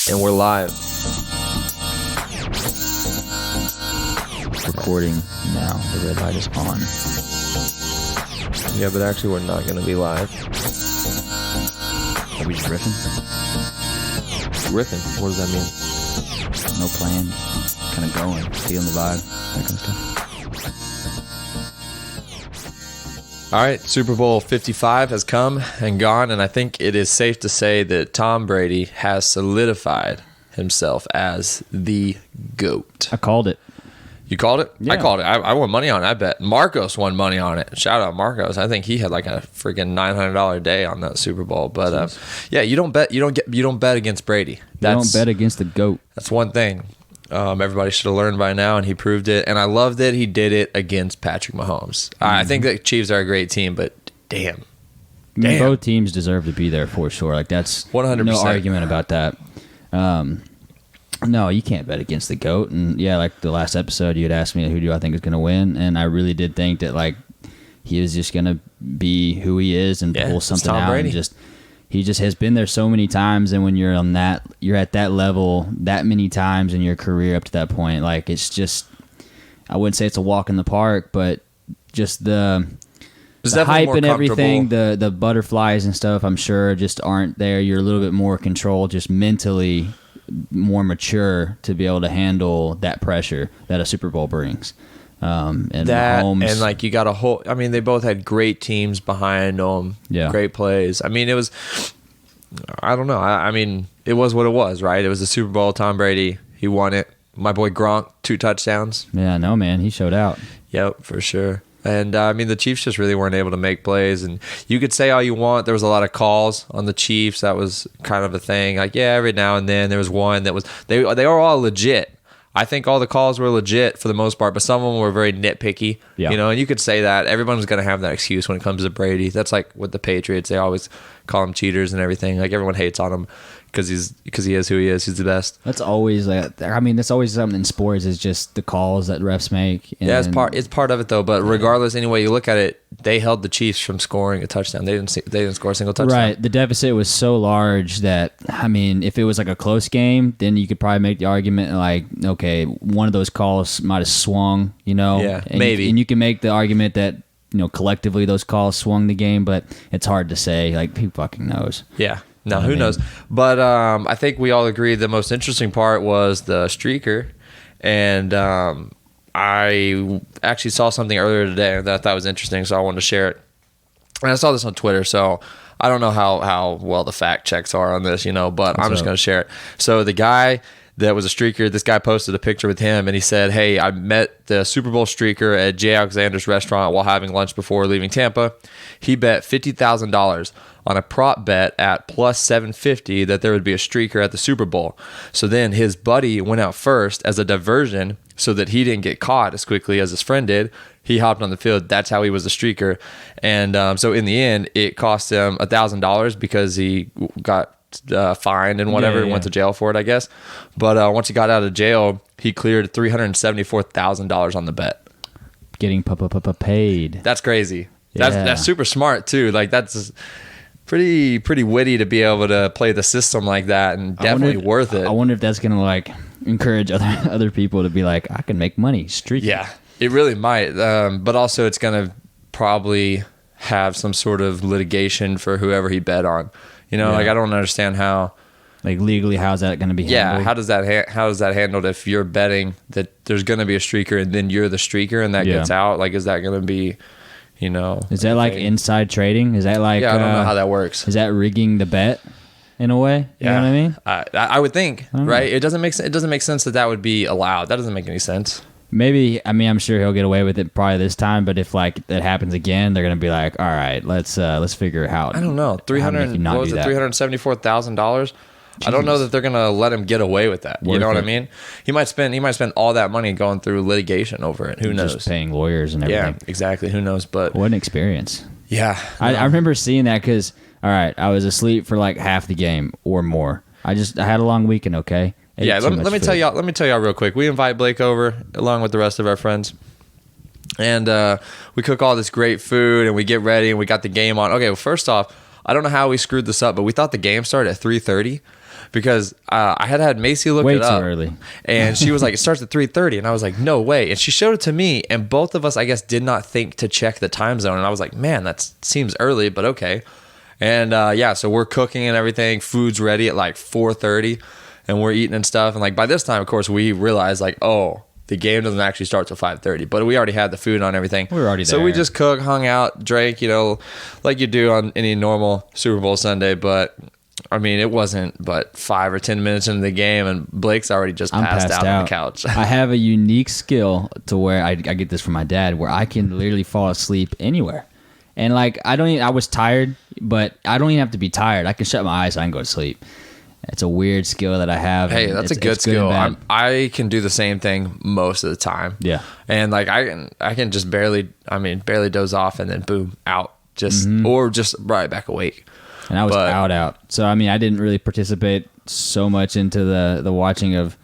And we're live. Recording now. The red light is on. Yeah, but actually we're not going to be live. Are we just riffing? Riffing? What does that mean? No plan. Kind of going. Feeling the vibe. That kind of stuff. All right, Super Bowl 55 has come and gone, and I think it is safe to say that Tom Brady has solidified himself as the GOAT. I called it. You called it? Yeah. I called it. I won money on it, I bet. Marcos won money on it. Shout out Marcos. I think he had like a freaking $900 day on that Super Bowl. But yeah, you don't bet against Brady. You don't bet against the GOAT. That's one thing. Everybody should have learned by now, and he proved it. And I love that he did it against Patrick Mahomes. I think the Chiefs are a great team, but damn. I mean, both teams deserve to be there for sure. Like that's 100%. No argument about that. No, you can't bet against the GOAT. And yeah, like the last episode, you had asked me who do I think is going to win, and I really did think that like he was just going to be who he is and pull something out. Brady. And he just has been there so many times, and when you're at that level that many times in your career up to that point, like it's just, I wouldn't say it's a walk in the park, but just the hype and everything, the butterflies and stuff, I'm sure just aren't there. You're a little bit more controlled, just mentally more mature to be able to handle that pressure that a Super Bowl brings. And that Mahomes, and like you got a whole. I mean, they both had great teams behind them. Yeah, great plays. I mean, it was. I don't know. I mean, it was what it was, right? It was the Super Bowl. Tom Brady, he won it. My boy Gronk, 2 touchdowns. Yeah, no man, he showed out. Yep, for sure. And I mean, the Chiefs just really weren't able to make plays. And you could say all you want. There was a lot of calls on the Chiefs. That was kind of a thing. Like, yeah, every now and then there was one that was. They were all legit. I think all the calls were legit for the most part, but some of them were very nitpicky. Yeah. You know, and you could say that. Everyone's going to have that excuse when it comes to Brady. That's like with the Patriots. They always call him cheaters and everything. Like, everyone hates on him because he is who he is. He's the best. That's always that's always something in sports, is just the calls that refs make. And yeah, it's part of it though. But regardless, any way you look at it, they held the Chiefs from scoring a touchdown. They didn't score a single touchdown. Right. The deficit was so large that, I mean, if it was like a close game, then you could probably make the argument like, okay, one of those calls might have swung, you know. Yeah, and maybe. And you can make the argument that, you know, collectively those calls swung the game, but it's hard to say. Like, who fucking knows? Yeah. No, who knows? But I think we all agree the most interesting part was the streaker. And I actually saw something earlier today that I thought was interesting, so I wanted to share it. And I saw this on Twitter, so I don't know how well the fact checks are on this, you know, but I'm just going to share it. So the guy that was a streaker, this guy posted a picture with him, and he said, hey, I met the Super Bowl streaker at Jay Alexander's restaurant while having lunch before leaving Tampa. He bet $50,000 on a prop bet at plus 750 that there would be a streaker at the Super Bowl. So then his buddy went out first as a diversion so that he didn't get caught as quickly as his friend did. He hopped on the field. That's how he was a streaker. And so in the end, it cost him $1,000 because he got fined and whatever, went to jail for it, I guess. But once he got out of jail, he cleared $374,000 on the bet. Getting paid. That's crazy. Yeah. That's super smart too. Like, that's pretty witty to be able to play the system like that, and definitely worth it. I wonder if that's gonna like encourage other people to be like, I can make money streaking. Yeah, it really might. But also, it's gonna probably have some sort of litigation for whoever he bet on. You know, like, I don't understand how. Like, legally, how's that going to be handled? Yeah, how does that handled if you're betting that there's going to be a streaker and then you're the streaker and that gets out? Like, is that going to be, you know? Is that like inside trading? Is that like? Yeah, I don't know how that works. Is that rigging the bet in a way? You know what I mean? I would think, right? It doesn't make sense that would be allowed. That doesn't make any sense. Maybe, I mean, I'm sure he'll get away with it probably this time, but if like that happens again, they're gonna be like, all right, let's figure it out. I don't know. $374,000. I don't know that they're gonna let him get away with that. You know what I mean? He might spend all that money going through litigation over it. Who knows? Just paying lawyers and everything. Yeah, exactly. Who knows? But what an experience. Yeah, I remember seeing that because, all right, I was asleep for like half the game or more. I had a long weekend. Okay. Yeah, let me tell y'all real quick. We invite Blake over along with the rest of our friends, and we cook all this great food and we get ready and we got the game on. Okay, well, first off, I don't know how we screwed this up, but we thought the game started at 3:30 because I had Macy look it up. Way too early. And she was like, it starts at 3:30. And I was like, no way. And she showed it to me. And both of us, I guess, did not think to check the time zone. And I was like, man, that seems early, but okay. And so we're cooking and everything. Food's ready at like 4:30. And we're eating and stuff. And like by this time, of course, we realized like, oh, the game doesn't actually start till 5:30. But we already had the food on everything. We were already there. So we just cooked, hung out, drank, like you do on any normal Super Bowl Sunday. But I mean, it wasn't but 5 or 10 minutes into the game, and Blake's already just passed out on the couch. I have a unique skill to where I get this from my dad, where I can literally fall asleep anywhere. And like, I was tired, but I don't even have to be tired. I can shut my eyes so I can go to sleep. It's a weird skill that I have. Hey, that's a good skill. I can do the same thing most of the time. Yeah. And like I can just barely doze off and then boom, out. Or just right back awake. And I was out. So I mean, I didn't really participate so much into the watching of,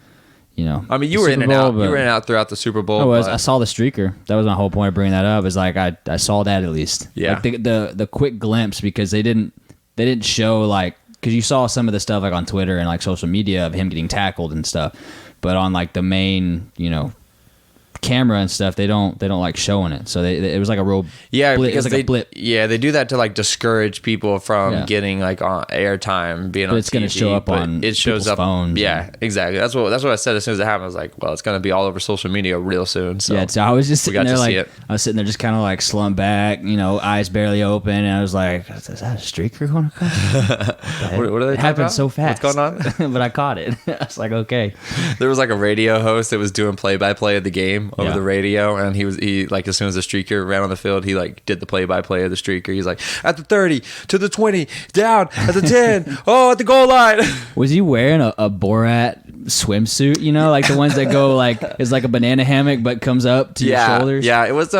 I mean, you were in and out. You were in and out throughout the Super Bowl. I saw the streaker. That was my whole point of bringing that up. Is like I saw that at least. Yeah. Like the quick glimpse, because they didn't show like, because you saw some of the stuff like on Twitter and like social media of him getting tackled and stuff, but on like the main camera and stuff, they don't like showing it. So it was like a real blip. Because a blip. Yeah, they do that to like discourage people from getting like on airtime, being on TV. It's going to show up on it shows up phones. Yeah, exactly. That's what I said as soon as it happened. I was like, well, it's going to be all over social media real soon. So yeah, so I was just sitting there like, I was sitting there just kind of like slumped back, eyes barely open, and I was like, is that a streaker going across? What are they? It happened so fast. What's going on? But I caught it. I was like, okay. There was like a radio host that was doing play-by-play of the game over the radio, and he like, as soon as the streaker ran on the field, he like did the play-by-play of the streaker. He's like, at the 30 to the 20, down at the 10, oh, at the goal line. Was he wearing a Borat swimsuit? Like the ones that go like, it's like a banana hammock but comes up to your shoulders. Yeah, it was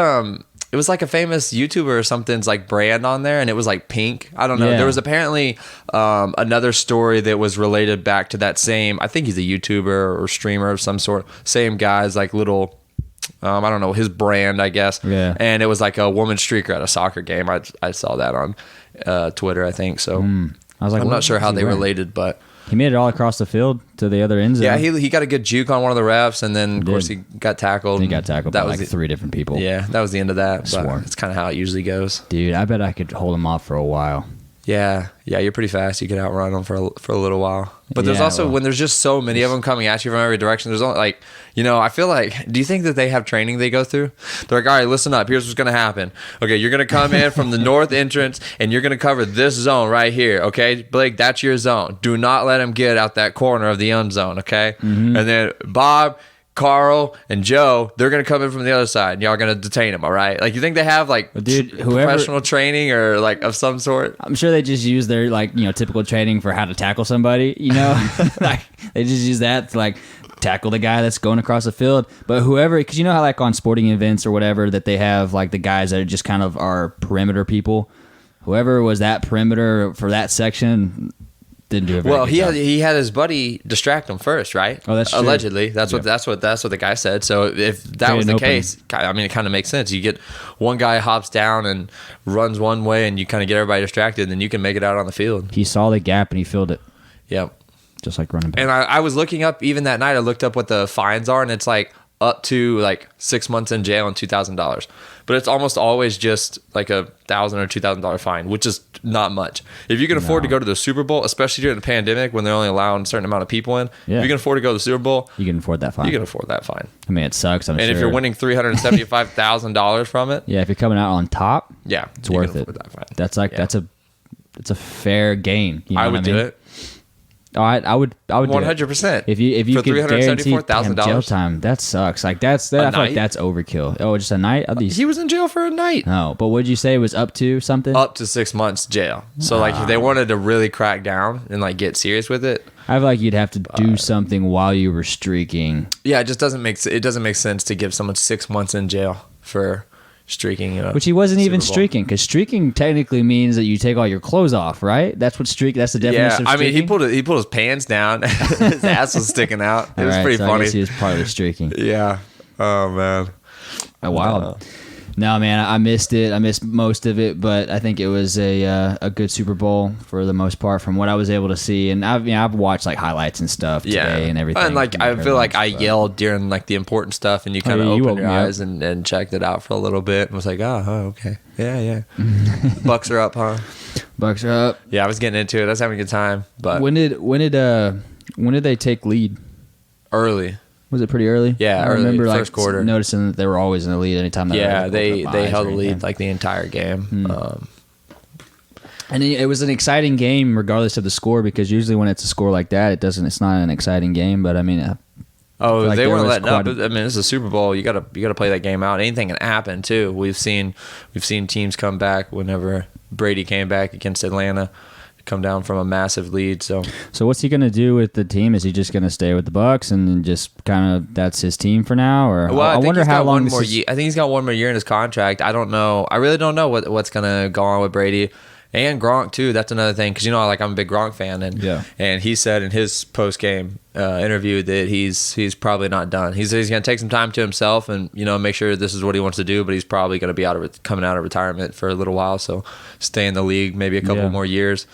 like a famous YouTuber or something's like brand on there, and it was like pink. I don't know. Yeah. There was apparently another story that was related back to that same, I think he's a YouTuber or streamer of some sort. Same guy's like little, I don't know, his brand, I guess. Yeah. And it was like a woman streaker at a soccer game. I saw that on Twitter, I think. So I was like, I'm not sure how they related, but he made it all across the field to the other end zone. Yeah, he got a good juke on one of the refs, and then of course he got tackled. He got tackled by like 3 different people. Yeah, that was the end of that. But it's kind of how it usually goes. Dude, I bet I could hold him off for a while. Yeah, you're pretty fast. You could outrun them for a little while. But there's also, when there's just so many of them coming at you from every direction, there's only like, I feel like, do you think that they have training they go through? They're like, all right, listen up. Here's what's going to happen. Okay, you're going to come in from the north entrance, and you're going to cover this zone right here. Okay, Blake, that's your zone. Do not let him get out that corner of the end zone. Okay, and then Bob, Carl, and Joe, they're going to come in from the other side, and y'all are going to detain them, all right? Like, you think they have, like, professional training or, like, of some sort? I'm sure they just use their, like, typical training for how to tackle somebody, Like, they just use that to, like, tackle the guy that's going across the field. But whoever, because how, like, on sporting events or whatever, that they have, like, the guys that are just kind of are perimeter people. Whoever was that perimeter for that section didn't do it. Well, he had his buddy distract him first, right? Oh, that's true. Allegedly. That's what the guy said. So if that was the case, I mean, it kind of makes sense. You get one guy hops down and runs one way, and you kind of get everybody distracted, and then you can make it out on the field. He saw the gap and he filled it. Yep. Just like running back. And I was looking up, even that night, I looked up what the fines are, and it's like up to like 6 months in jail and $2,000. But it's almost always just like $1,000 or $2,000 fine, which is not much. If you can afford to go to the Super Bowl, especially during the pandemic when they're only allowing a certain amount of people in, if you can afford to go to the Super Bowl, you can afford that fine. You can afford that fine. I mean, it sucks. I'm sure. And if you're winning $375,000 from it, if you're coming out on top, it's worth it. That fine. That's like it's a fair gain. I would do it. I would 100%. If you could guarantee jail time, that sucks. Like I feel like that's overkill. Oh, just a night? He was in jail for a night. No, but what did you say it was up to something? Up to 6 months jail. So like if they wanted to really crack down and like get serious with it, I feel like you'd have to do something while you were streaking. Yeah, it just doesn't make sense to give someone 6 months in jail for streaking, which he wasn't even streaking, because streaking technically means that you take all your clothes off, right? That's what that's the definition of streaking. I mean, he pulled his pants down. His ass was sticking out. It was pretty funny. I guess he was partly streaking. Yeah. Oh man. Wild. No, man, I missed it. I missed most of it, but I think it was a good Super Bowl for the most part from what I was able to see. And I've watched like highlights and stuff today and everything. And like I feel like I yelled during like the important stuff, and you kind of opened your eyes and checked it out for a little bit and was like, oh okay, yeah. Bucks are up, huh? Bucks are up. Yeah, I was getting into it. I was having a good time. But when did they take lead? Early. Was it pretty early? Yeah, I remember first quarter. Noticing that they were always in the lead anytime. They held the lead like the entire game. And it was an exciting game regardless of the score, because usually when it's a score like that, it's not an exciting game. But I mean, they weren't letting up. I mean, it's a Super Bowl. You gotta play that game out. Anything can happen too. We've seen teams come back whenever Brady came back against Atlanta. Come down from a massive lead. So what's he going to do with the team? Is he just going to stay with the Bucks and just kind of that's his team for now? Or I wonder how long I think he's got one more year in his contract. I don't know. I really don't know what's going to go on with Brady and Gronk too. That's another thing, because I'm a big Gronk fan, and he said in his post game interview that he's probably not done. He's going to take some time to himself and make sure this is what he wants to do, but he's probably going to be coming out of retirement for a little while. So stay in the league maybe a couple more years.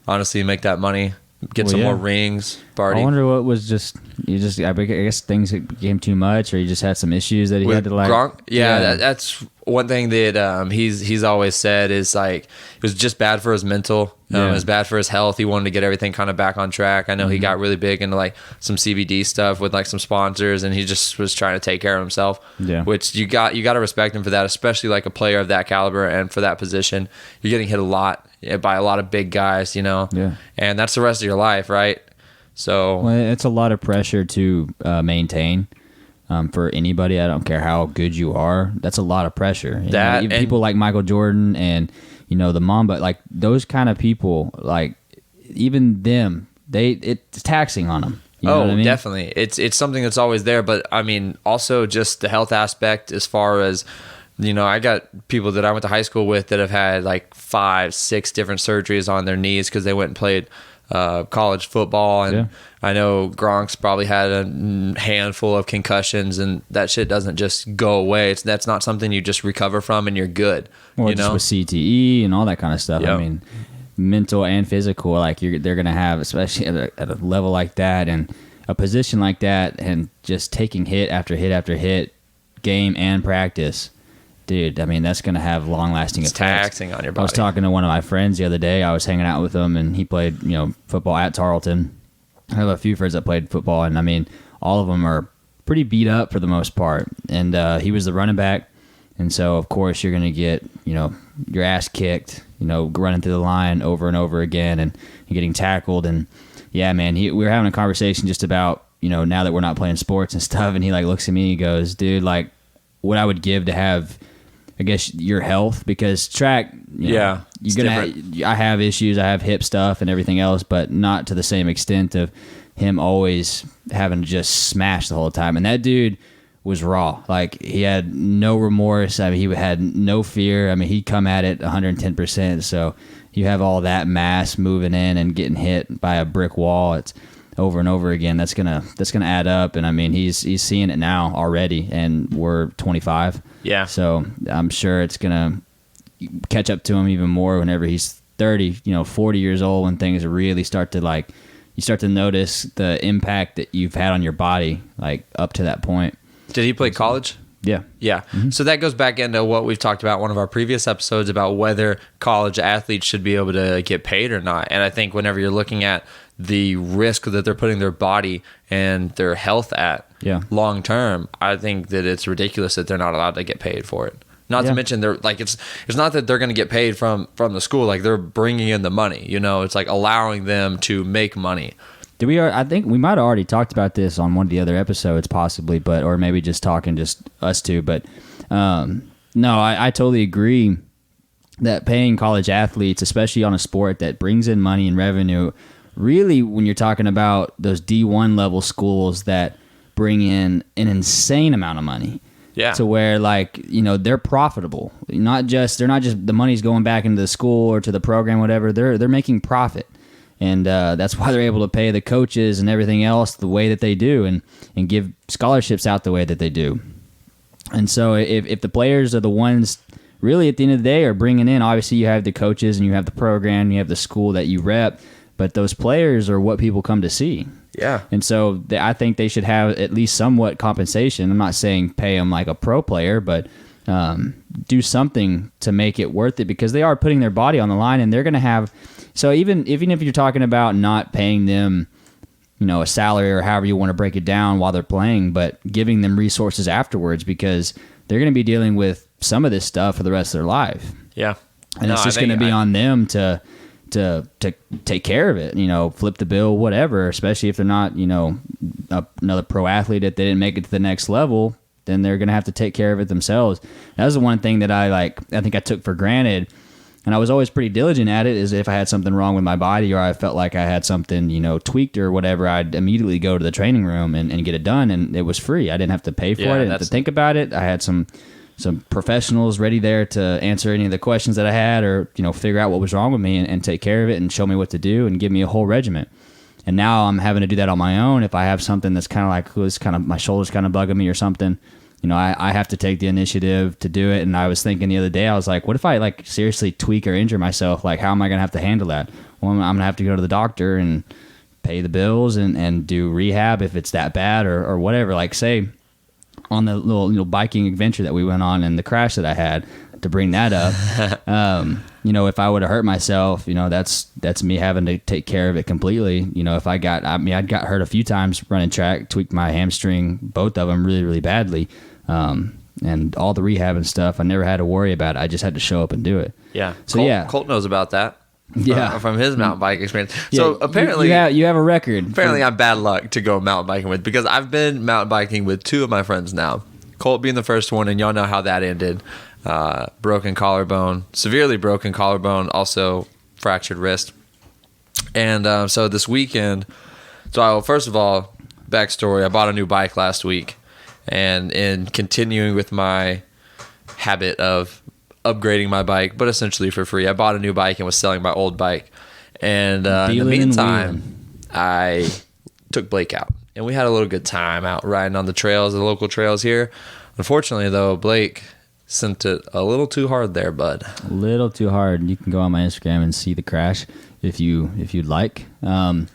Honestly, make that money, get some more rings, party. I wonder what was I guess things became too much, or he just had some issues that he had to like. Gronk? Yeah. That's one thing that he's always said is like it was just bad for his mental. It was bad for his health. He wanted to get everything kind of back on track. I know he got really big into like some CBD stuff with like some sponsors, and he just was trying to take care of himself. Yeah. Which you got to respect him for that, especially like a player of that caliber and for that position. You're getting hit a lot by a lot of big guys, Yeah. And that's the rest of your life, right? So it's a lot of pressure to maintain. For anybody, I don't care how good you are. That's a lot of pressure. People like Michael Jordan and the Mamba, like those kind of people, like even them, it's taxing on them. You know what I mean? Definitely. It's something that's always there, but I mean, also just the health aspect as far as. I got people that I went to high school with that have had like 5-6 different surgeries on their knees because they went and played college football, and I know Gronk's probably had a handful of concussions, and that shit doesn't just go away. That's not something you just recover from and you're good. Or just with CTE and all that kind of stuff. Yep. I mean, mental and physical, like they're gonna have, especially at a level like that and a position like that, and just taking hit after hit after hit, game and practice. Dude, I mean, that's going to have long-lasting effects. It's taxing on your body. I was talking to one of my friends the other day. I was hanging out with him, and he played, football at Tarleton. I have a few friends that played football, and I mean, all of them are pretty beat up for the most part. And he was the running back, and so, of course, you're going to get, your ass kicked, running through the line over and over again and getting tackled. And, yeah, man, we were having a conversation just about, now that we're not playing sports and stuff, and he, like, looks at me and he goes, dude, like, what I would give to have – I guess your health, because track, I have issues. I have hip stuff and everything else, but not to the same extent of him always having to just smash the whole time. And that dude was raw. Like, he had no remorse. I mean, he had no fear. I mean, he'd come at it 110%. So you have all that mass moving in and getting hit by a brick wall. It's over and over again. That's gonna add up. And I mean, he's seeing it now already, and we're 25. Yeah. So I'm sure it's gonna catch up to him even more whenever he's 30, 40 years old, when things really start to you start to notice the impact that you've had on your body, like up to that point. Did he play college? Yeah. Yeah. Mm-hmm. So that goes back into what we've talked about in one of our previous episodes about whether college athletes should be able to get paid or not. And I think whenever you're looking at the risk that they're putting their body and their health at long term, I think that it's ridiculous that they're not allowed to get paid for it. Not to mention they're like, it's not that they're going to get paid from the school. Like, they're bringing in the money, it's like allowing them to make money. I think we might have already talked about this on one of the other episodes possibly, or maybe just talking just us two. But no, I totally agree that paying college athletes, especially on a sport that brings in money and revenue, really when you're talking about those D1 level schools that bring in an insane amount of money. Yeah. To where they're profitable. They're not just the money's going back into the school or to the program, whatever. They're making profit. And that's why they're able to pay the coaches and everything else the way that they do, and give scholarships out the way that they do. And so if the players are the ones really at the end of the day are bringing in, obviously you have the coaches and you have the program, you have the school that you rep, but those players are what people come to see. Yeah. And so I think they should have at least somewhat compensation. I'm not saying pay them like a pro player, but do something to make it worth it, because they are putting their body on the line, and they're going to have. So even if you're talking about not paying them, a salary or however you want to break it down while they're playing, but giving them resources afterwards, because they're going to be dealing with some of this stuff for the rest of their life. Yeah. And it's just going to be on them to take care of it, flip the bill, whatever, especially if they're not, another pro athlete that they didn't make it to the next level, then they're going to have to take care of it themselves. That was the one thing that I think I took for granted, and I was always pretty diligent at it, is if I had something wrong with my body or I felt like I had something, tweaked or whatever, I'd immediately go to the training room and get it done, and it was free. I didn't have to pay for it. I didn't have to think about it. I had some professionals ready there to answer any of the questions that I had, or figure out what was wrong with me and take care of it and show me what to do and give me a whole regimen. And now I'm having to do that on my own. If I have something that's kind of my shoulder's kind of bugging me or something, I have to take the initiative to do it. And I was thinking the other day, I was like, what if I seriously tweak or injure myself? Like, how am I going to have to handle that? Well, I'm going to have to go to the doctor and pay the bills and do rehab if it's that bad or whatever. Like, say on the little biking adventure that we went on and the crash that I had, to bring that up, if I would have hurt myself, that's me having to take care of it completely. If I'd got hurt a few times running track, tweaked my hamstring, both of them really, really badly. And all the rehab and stuff, I never had to worry about it. I just had to show up and do it. Yeah. So Colt knows about that. Yeah. From his mountain bike experience. Yeah, so apparently you have a record. Apparently I'm bad luck to go mountain biking with, because I've been mountain biking with two of my friends now. Colt being the first one, and y'all know how that ended. Broken collarbone, severely broken collarbone, also fractured wrist. And so this weekend, first of all, backstory, I bought a new bike last week, and in continuing with my habit of upgrading my bike, but essentially for free, I bought a new bike and was selling my old bike. And in the meantime, I took Blake out, and we had a little good time out riding on the trails, the local trails here. Unfortunately, though, Blake sent it a little too hard there, bud. A little too hard. You can go on my Instagram and see the crash if you'd like. It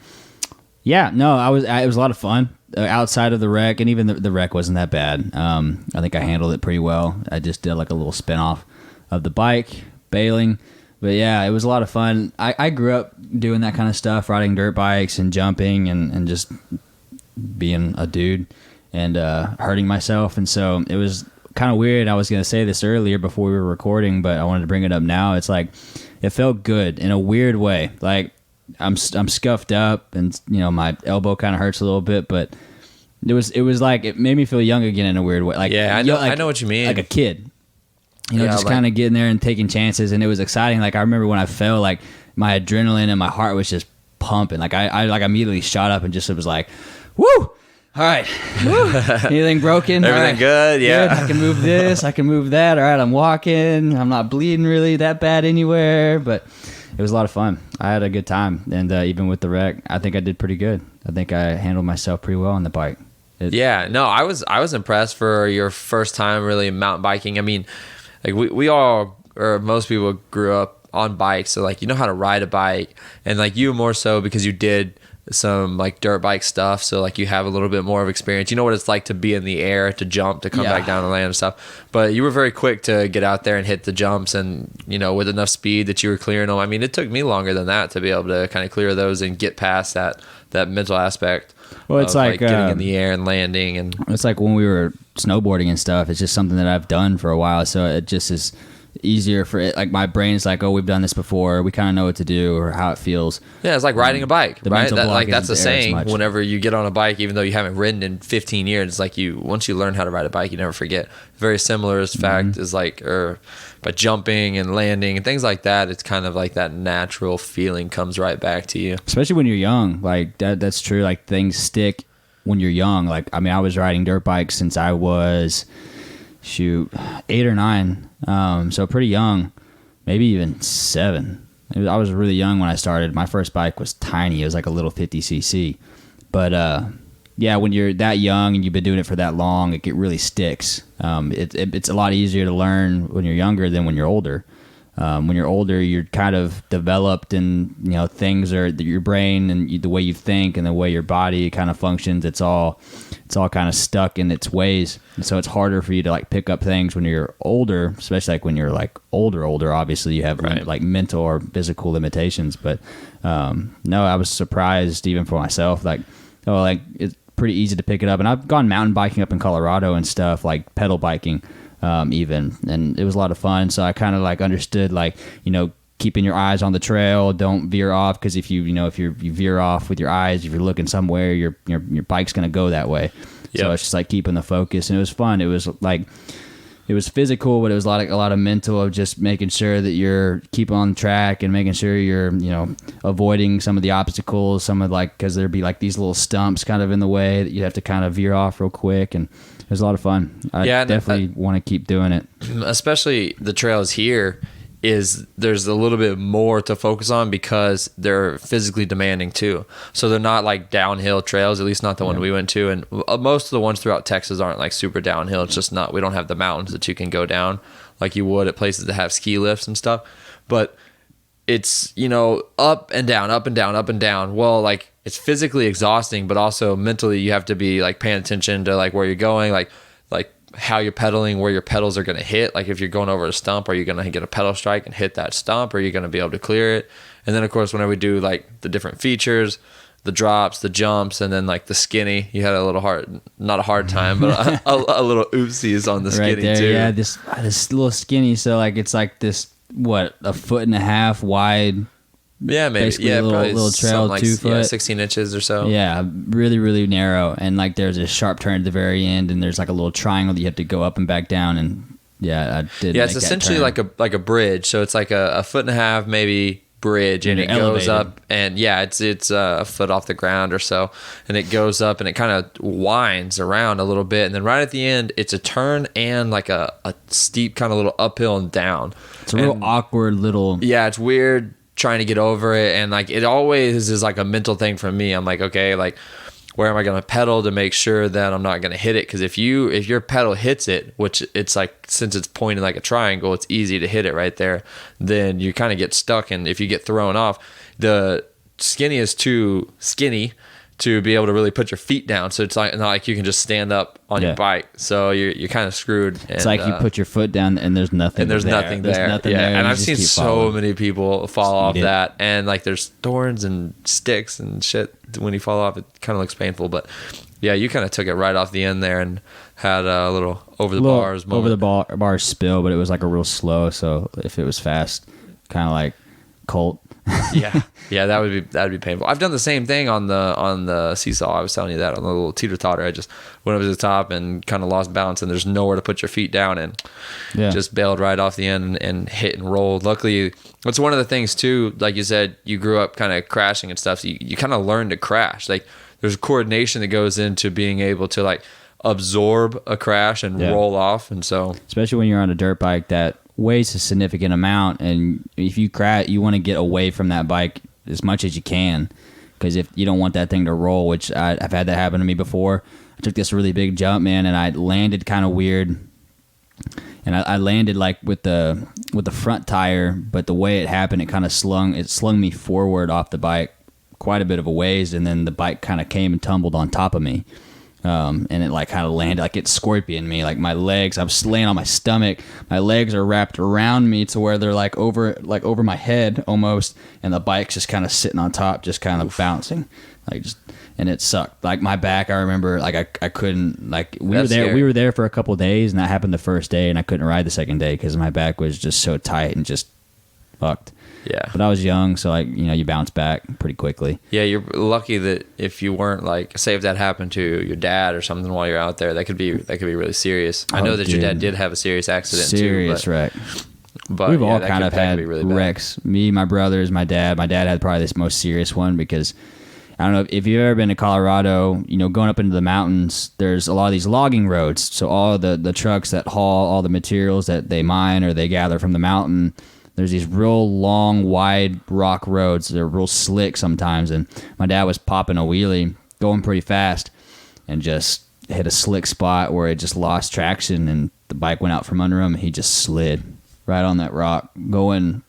was a lot of fun outside of the wreck, and even the wreck wasn't that bad. I think I handled it pretty well. I just did like a little spin off of the bike, bailing. But yeah, it was a lot of fun. I grew up doing that kind of stuff, riding dirt bikes and jumping and just being a dude and hurting myself. And so it was kind of weird. I was going to say this earlier before we were recording, but I wanted to bring it up now. It's like, it felt good in a weird way. Like I'm scuffed up, and my elbow kind of hurts a little bit, but it was like, it made me feel young again in a weird way. Like, yeah, I know what you mean. Like a kid, just kind of getting there and taking chances. And it was exciting. Like I remember when I fell, like my adrenaline and my heart was just pumping. Like I immediately shot up and just, it was like, woo! All right. Anything broken? Everything right. Good? Yeah. Good. I can move this. I can move that. All right. I'm walking. I'm not bleeding really that bad anywhere, but it was a lot of fun. I had a good time. And even with the wreck, I think I did pretty good. I think I handled myself pretty well on the bike. I was impressed for your first time really mountain biking. I mean, like we all, or most people, grew up on bikes. So like, how to ride a bike, and like you more so because you did some like dirt bike stuff, so like you have a little bit more of experience. You know what it's like to be in the air, to jump, to come back down to land and stuff. But you were very quick to get out there and hit the jumps, and with enough speed that you were clearing them. I mean, it took me longer than that to be able to kind of clear those and get past that mental aspect. Well, it's like getting in the air and landing, and it's like when we were snowboarding and stuff. It's just something that I've done for a while, so it just is easier for it. Like my brain's like, oh, we've done this before, we kind of know what to do or how it feels. Yeah, it's like riding a bike, right? That's the saying. Much. Whenever you get on a bike, even though you haven't ridden in 15 years, it's like once you learn how to ride a bike, you never forget. Very similar as fact is like, or by jumping and landing and things like that, it's kind of like that natural feeling comes right back to you. Especially when you're young, like that's true. Like things stick when you're young. Like I mean, I was riding dirt bikes since I was 8 or 9, so pretty young, maybe even 7. I was really young when I started. My first bike was tiny. It was like a little 50cc, but when you're that young and you've been doing it for that long, it really sticks. It's a lot easier to learn when you're younger than when you're older. When you're older, you're kind of developed, and things are your brain and the way you think and the way your body kind of functions. It's all kind of stuck in its ways, and so it's harder for you to like pick up things when you're older, especially like when you're like older. Obviously, you have like mental or physical limitations. But no, I was surprised even for myself. Like it's pretty easy to pick it up, and I've gone mountain biking up in Colorado and stuff, like pedal biking. Even, and it was a lot of fun. So I kind of like understood, like, keeping your eyes on the trail, don't veer off, because if you veer off with your eyes, if you're looking somewhere, your bike's gonna go that way. Yep. So it's just like keeping the focus, and it was fun. It was like, it was physical, but it was a lot of mental, of just making sure that you're keeping on track and making sure you're avoiding some of the obstacles, because there'd be like these little stumps kind of in the way that you have to kind of veer off real quick. And it was a lot of fun. I definitely want to keep doing it. Especially the trails here, there's a little bit more to focus on because they're physically demanding too. So they're not like downhill trails, at least not the one we went to. And most of the ones throughout Texas aren't like super downhill. It's just we don't have the mountains that you can go down like you would at places that have ski lifts and stuff. But it's, up and down, up and down, up and down. Well, like, it's physically exhausting, but also mentally you have to be like paying attention to like where you're going, like how you're pedaling, where your pedals are going to hit. Like if you're going over a stump, are you going to get a pedal strike and hit that stump? Or are you going to be able to clear it? And then of course, whenever we do like the different features, the drops, the jumps, and then like the skinny, you had a little not a hard time, but a little oopsies on the skinny right there, too. Yeah, this little skinny. So like, it's like this, a foot and a half wide. Yeah, maybe. Basically a little trail, like 2 foot. Yeah, 16 inches or so. Yeah, really, really narrow. And like there's a sharp turn at the very end, and there's like a little triangle that you have to go up and back down. And I did. Yeah, it's essentially like a bridge. So it's like a foot and a half, maybe, bridge, and it goes up, and it's a foot off the ground or so, and it goes up and it kind of winds around a little bit, and then right at the end it's a turn and like a steep kind of little uphill and down. It's a real awkward little. Yeah, it's weird trying to get over it, and like it always is like a mental thing for me. I'm like, okay, like where am I going to pedal to make sure that I'm not going to hit it? Because if your pedal hits it, which it's like, since it's pointed like a triangle, it's easy to hit it right there, then you kind of get stuck. And if you get thrown off, the skinny is too skinny to be able to really put your feet down. So it's like not like you can just stand up on your bike. So you're kind of screwed. It's like you put your foot down and there's nothing. And there's there. nothing there. There's nothing yeah. there. And I've seen so many people fall off it. that, and like there's thorns and sticks and shit when you fall off. It kind of looks painful, but yeah, you kind of took it right off the end there and had a little over the bars moment. Over the bars spill, but it was like a real slow. So if it was fast, kind of like Colt. yeah, that'd be painful. I've done the same thing on the seesaw. I was telling you that on the little teeter totter. I just went over to the top and kind of lost balance, and there's nowhere to put your feet down, and just bailed right off the end and hit and rolled. Luckily, that's one of the things too. Like you said, you grew up kind of crashing and stuff. So you kind of learn to crash. Like there's coordination that goes into being able to like absorb a crash and roll off, and so especially when you're on a dirt bike that weighs a significant amount, and if you crash, you want to get away from that bike as much as you can, because if you don't want that thing to roll, which I've had that happen to me before. I took this really big jump, man, and I landed kind of weird, and I landed like with the front tire, but the way it happened, it kind of slung me forward off the bike quite a bit of a ways, and then the bike kind of came and tumbled on top of me. And it like kind of landed, like it scorpioned me, like my legs, I was laying on my stomach, my legs are wrapped around me to where they're like over my head almost, and the bike's just kind of sitting on top, just kind of bouncing, and it sucked. Like my back, I remember, like I couldn't, like we were there for a couple of days, and that happened the first day, and I couldn't ride the second day because my back was just so tight and just fucked. Yeah. But I was young, so like, you bounce back pretty quickly. Yeah, you're lucky that if you weren't like, say if that happened to your dad or something while you're out there, that could be really serious. I know that your dad did have a serious accident too. Serious wreck. But we've all kind of had really wrecks. Me, my brothers, my dad. My dad had probably this most serious one because I don't know if you've ever been to Colorado, going up into the mountains, there's a lot of these logging roads. So all the trucks that haul all the materials that they mine or they gather from the mountain, there's these real long, wide rock roads. They're real slick sometimes. And my dad was popping a wheelie, going pretty fast. and just hit a slick spot where it just lost traction and the bike went out from under him. He just slid right on that rock, going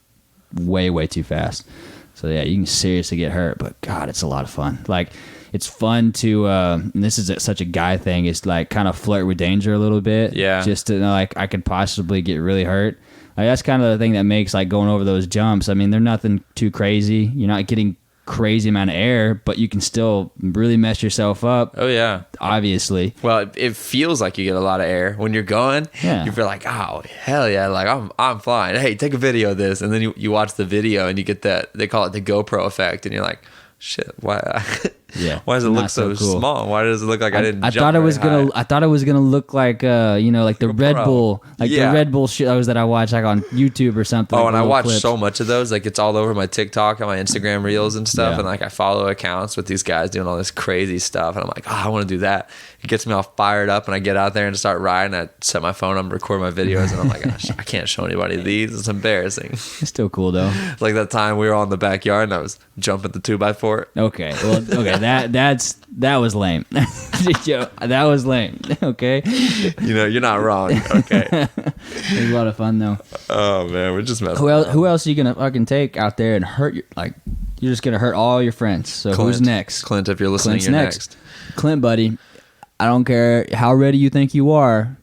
way, way too fast. So yeah, you can seriously get hurt, but God, it's a lot of fun. Like, it's fun to, and this is such a guy thing, is like kind of flirt with danger a little bit. Yeah. Just to know, like, I could possibly get really hurt. Like, that's kind of the thing that makes like going over those jumps. I mean, they're nothing too crazy. You're not getting crazy amount of air, but you can still really mess yourself up. Oh yeah, obviously. Well, it feels like you get a lot of air when you're going. Yeah. You feel like, oh hell yeah, like I'm flying. Hey, take a video of this, and then you watch the video and you get that, they call it the GoPro effect, and you're like, shit, why? Yeah. Why does it look so cool. small? Why does it look like I didn't? I jump thought it very was gonna. high? I thought it was gonna look like like the Red Bull, like Yeah. the Red Bull shows that I watch like on YouTube or something. Oh, like and I little watch clips. so much of those. Like, it's all over my TikTok and my Instagram reels and stuff. Yeah. And like, I follow accounts with these guys doing all this crazy stuff. And I'm like, oh, I want to do that. It gets me all fired up. And I get out there and start riding. I set my phone up and record my videos. And I'm like, gosh, I can't show anybody these. It's embarrassing. It's still cool though. Like that time we were all in the backyard and I was jumping the 2x4. Okay, well, okay, that was lame. That was lame. Okay, You know, you're not wrong. Okay. it was a lot of fun though. Oh man, we're just messing. Who else are you gonna fucking take out there and hurt your, like, you're just gonna hurt all your friends. So who's next? Clint, if you're listening, Clint's you're next. Clint, buddy, I don't care how ready you think you are,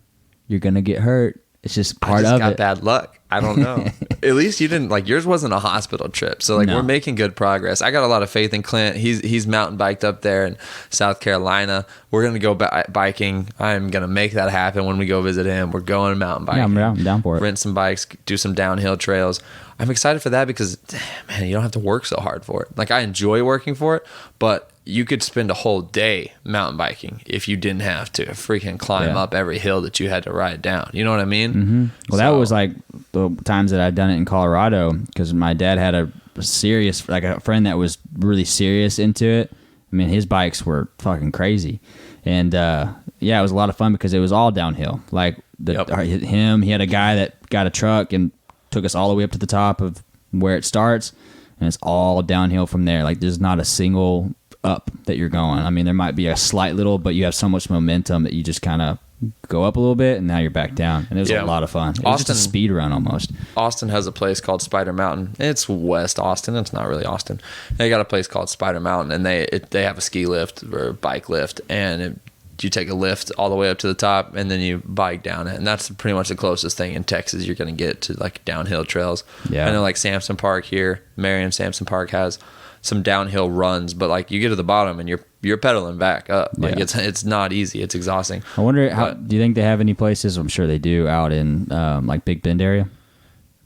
you're gonna get hurt. It's just part I just of got it. bad luck. I don't know. At least you didn't, like, yours wasn't a hospital trip. So like, No. we're making good progress. I got a lot of faith in Clint. He's mountain biked up there in South Carolina. We're going to go biking. I'm going to make that happen when we go visit him. We're going mountain biking. Yeah, I'm down for it. Rent some bikes, do some downhill trails. I'm excited for that because, man, you don't have to work so hard for it. Like, I enjoy working for it, but you could spend a whole day mountain biking if you didn't have to freaking climb up every hill that you had to ride down. You know what I mean? Mm-hmm. Well, that was like the times that I'd done it in Colorado, because my dad had a serious, like a friend that was really serious into it. I mean, his bikes were fucking crazy. And yeah, it was a lot of fun because it was all downhill. Like he had a guy that got a truck and took us all the way up to the top of where it starts, and it's all downhill from there. Like, there's not a single up that you're going. I mean, there might be a slight little, but you have so much momentum that you just kind of go up a little bit and now you're back down. And it was a lot of fun. It was just a speed run almost. Austin has a place called Spider Mountain. It's West Austin. It's not really Austin. They got a place called Spider Mountain, and they have a ski lift or a bike lift, and you take a lift all the way up to the top and then you bike down it. And that's pretty much the closest thing in Texas you're going to get to like downhill trails. Yeah. I know like Sampson Park here, Marion Sampson Park has some downhill runs, but like you get to the bottom and you're pedaling back up. Like it's not easy. It's exhausting. I wonder do you think they have any places? I'm sure they do out in like Big Bend area.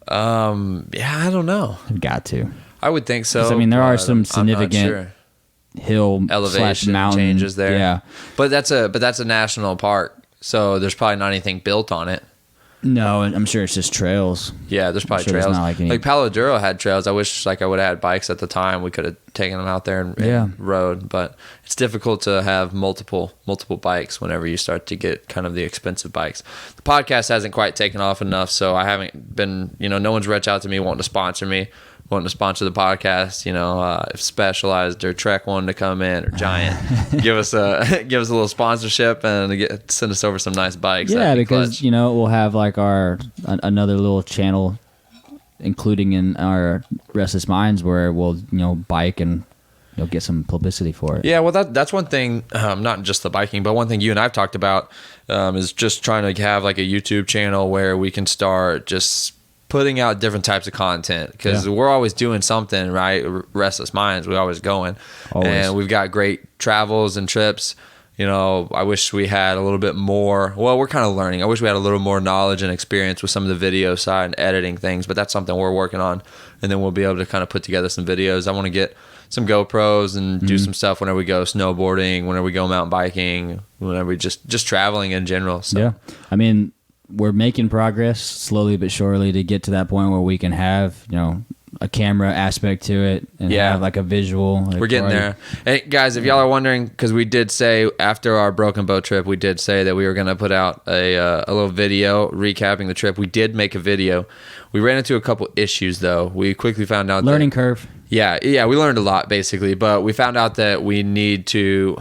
Yeah, I don't know. They've got to. I would think so. I mean, there are some significant hill elevation mountain changes there. Yeah, but that's a national park, so there's probably not anything built on it. No, I'm sure it's just trails. Yeah, there's probably trails. Like Palo Duro had trails. I wish like I would have had bikes at the time. We could have taken them out there and rode. But it's difficult to have multiple bikes whenever you start to get kind of the expensive bikes. The podcast hasn't quite taken off enough, so I haven't been. No one's reached out to me wanting to sponsor the podcast. If Specialized or Trek wanted to come in, or Giant, give us a little sponsorship and send us over some nice bikes. Yeah, because we'll have like another little channel, including in our Restless Minds, where we'll bike and get some publicity for it. Yeah, well that's one thing. Not just the biking, but one thing you and I've talked about is just trying to have like a YouTube channel where we can start just putting out different types of content, because we're always doing something, right? Restless Minds, we're always going. And we've got great travels and trips. I wish we had a little bit more. Well, we're kind of learning. I wish we had a little more knowledge and experience with some of the video side and editing things, but that's something we're working on. And then we'll be able to kind of put together some videos. I want to get some GoPros and do some stuff whenever we go snowboarding, whenever we go mountain biking, whenever we just traveling in general. So. Yeah. I mean, we're making progress slowly but surely to get to that point where we can have, a camera aspect to it and have like a visual. Like, we're getting there. Hey guys, if y'all are wondering, because we did say after our Broken Bow trip, we did say that we were going to put out a little video recapping the trip. We did make a video. We ran into a couple issues though. We quickly found out learning curve. Yeah, we learned a lot basically, but we found out that we need to,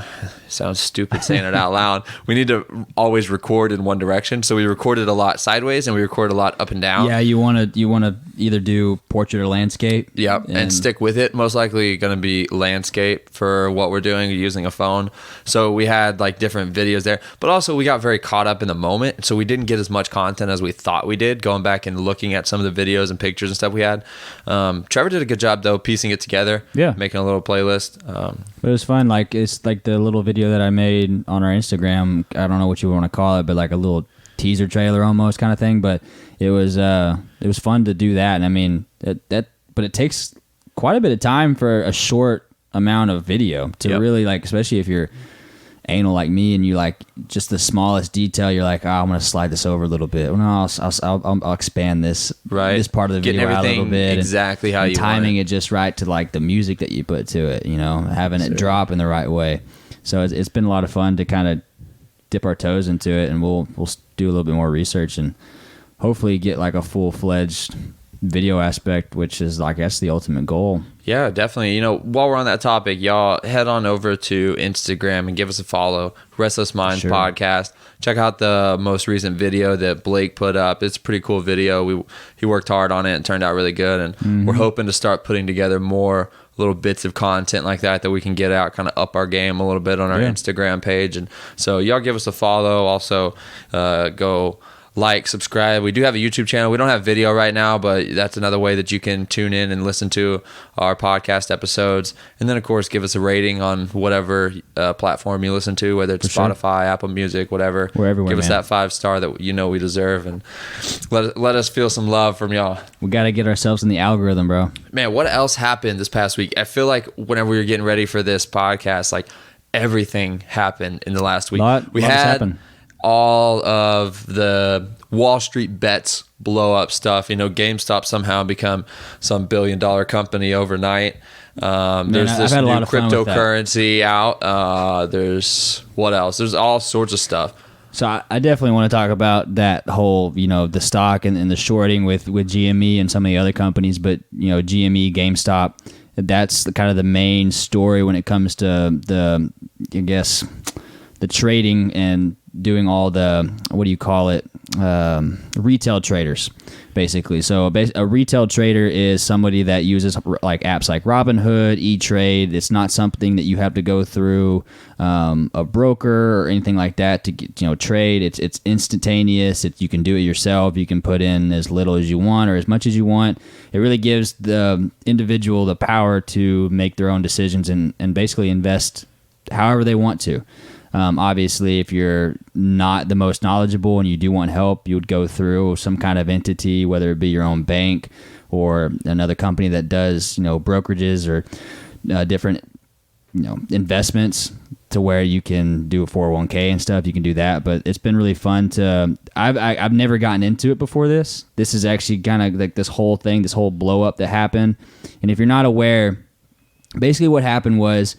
sounds stupid saying it out loud, we need to always record in one direction. So we recorded a lot sideways and we recorded a lot up and down. Yeah, you want to either do portrait or landscape. Yep, and stick with it. Most likely going to be landscape for what we're doing using a phone. So we had like different videos there, but also we got very caught up in the moment. So we didn't get as much content as we thought we did, going back and looking at some of the videos and pictures and stuff we had. Trevor did a good job though, piecing it together. Yeah, making a little playlist. But it was fun. Like it's like the little video that I made on our Instagram. I don't know what you want to call it, but like a little teaser trailer almost kind of thing. But it was fun to do that. And I mean but it takes quite a bit of time for a short amount of video to really like, especially if you're anal like me and you like just the smallest detail, you're like, I'm gonna slide this over a little bit. Well, no, I'll expand this this part of the video out a little bit, exactly how and you timing want it just right to like the music that you put to it, having it drop in the right way. So it's been a lot of fun to kind of dip our toes into it, and we'll do a little bit more research and hopefully get like a full-fledged video aspect, which is like that's the ultimate goal. Yeah, definitely. While we're on that topic, y'all head on over to Instagram and give us a follow. Restless Minds Podcast. Check out the most recent video that Blake put up. It's a pretty cool video. He worked hard on it and turned out really good. And we're hoping to start putting together more little bits of content like that we can get out, kind of up our game a little bit on our Instagram page. And so y'all give us a follow. Also, go like, subscribe. We do have a YouTube channel. We don't have video right now, but that's another way that you can tune in and listen to our podcast episodes. And then, of course, give us a rating on whatever platform you listen to, whether it's Spotify, Apple Music, whatever. Give us that 5-star that we deserve, and let us feel some love from y'all. We got to get ourselves in the algorithm, bro. Man, what else happened this past week? I feel like whenever we were getting ready for this podcast, like everything happened in the last week. We had all of the Wall Street bets blow up stuff. GameStop somehow become some $1 billion company overnight. There's this new cryptocurrency out. There's what else? There's all sorts of stuff. So I definitely want to talk about that whole, the stock and the shorting with GME and some of the other companies. But, GME, GameStop, that's kind of the main story when it comes to the trading and doing all the, what do you call it, retail traders, basically. So a retail trader is somebody that uses like apps like Robinhood, E-Trade. It's not something that you have to go through a broker or anything like that to get, trade. It's instantaneous. You can do it yourself. You can put in as little as you want or as much as you want. It really gives the individual the power to make their own decisions and basically invest however they want to. Obviously, if you're not the most knowledgeable and you do want help, you would go through some kind of entity, whether it be your own bank or another company that does, brokerages or different, investments to where you can do a 401k and stuff. You can do that, but it's been really fun to. I've never gotten into it before this. This is actually kind of like this whole thing, this whole blow up that happened. And if you're not aware, basically what happened was.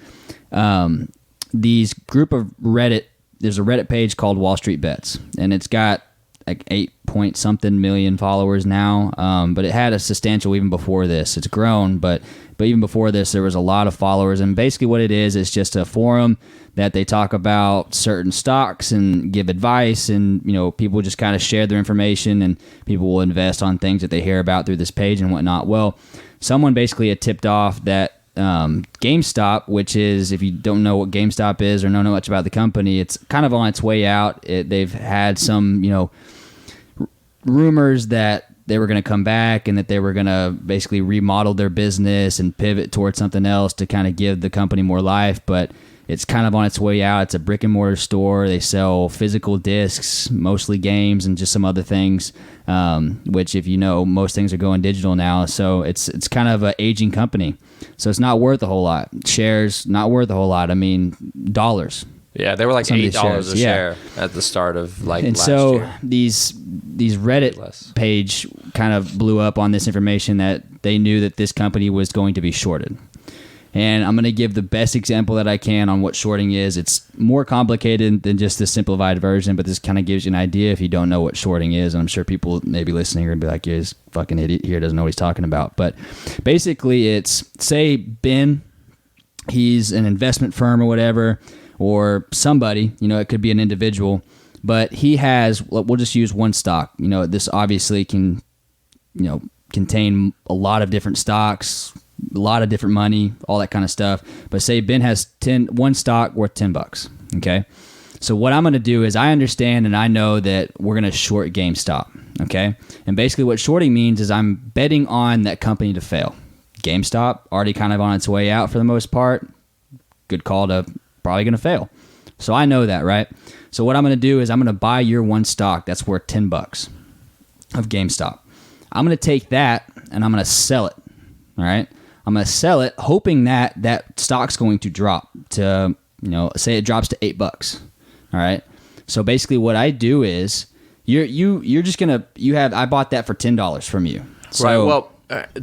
These group of there's a Reddit page called Wall Street Bets, and it's got like 8-point-something million followers now, but it had a substantial even before this. It's grown, but even before this, there was a lot of followers, and basically what it is just a forum that they talk about certain stocks and give advice, and people just kind of share their information, and people will invest on things that they hear about through this page and whatnot. Well, someone basically had tipped off that GameStop, which is, if you don't know what GameStop is or don't know much about the company, it's kind of on its way out. They've had some, rumors that they were going to come back and that they were going to basically remodel their business and pivot towards something else to kind of give the company more life. But it's kind of on its way out. It's a brick and mortar store. They sell physical discs, mostly games and just some other things, which if most things are going digital now. So it's kind of an aging company. So it's not worth a whole lot. Shares, not worth a whole lot. I mean, dollars. Yeah, they were like $8 a share at the start of last year. And so these Reddit page kind of blew up on this information that they knew that this company was going to be shorted. And I'm going to give the best example that I can on what shorting is. It's more complicated than just the simplified version, but this kind of gives you an idea if you don't know what shorting is. And I'm sure people maybe listening are going to be like, yeah, this fucking idiot here doesn't know what he's talking about. But basically it's, say Ben, he's an investment firm or whatever, or somebody, it could be an individual, but he has, we'll just use one stock. This obviously can, contain a lot of different stocks, a lot of different money, all that kind of stuff. But say Ben has one stock worth $10. Okay. So what I'm going to do is I understand and I know that we're going to short GameStop. Okay. And basically what shorting means is I'm betting on that company to fail. GameStop already kind of on its way out for the most part. Good call to probably going to fail. So I know that, right? So what I'm going to do is I'm going to buy your one stock that's worth $10 of GameStop. I'm going to take that and I'm going to sell it. All right. I'm going to sell it hoping that that stock's going to drop to, say it drops to $8. All right. So basically what I do is you're just going to, I bought that for $10 from you. So, right. Well,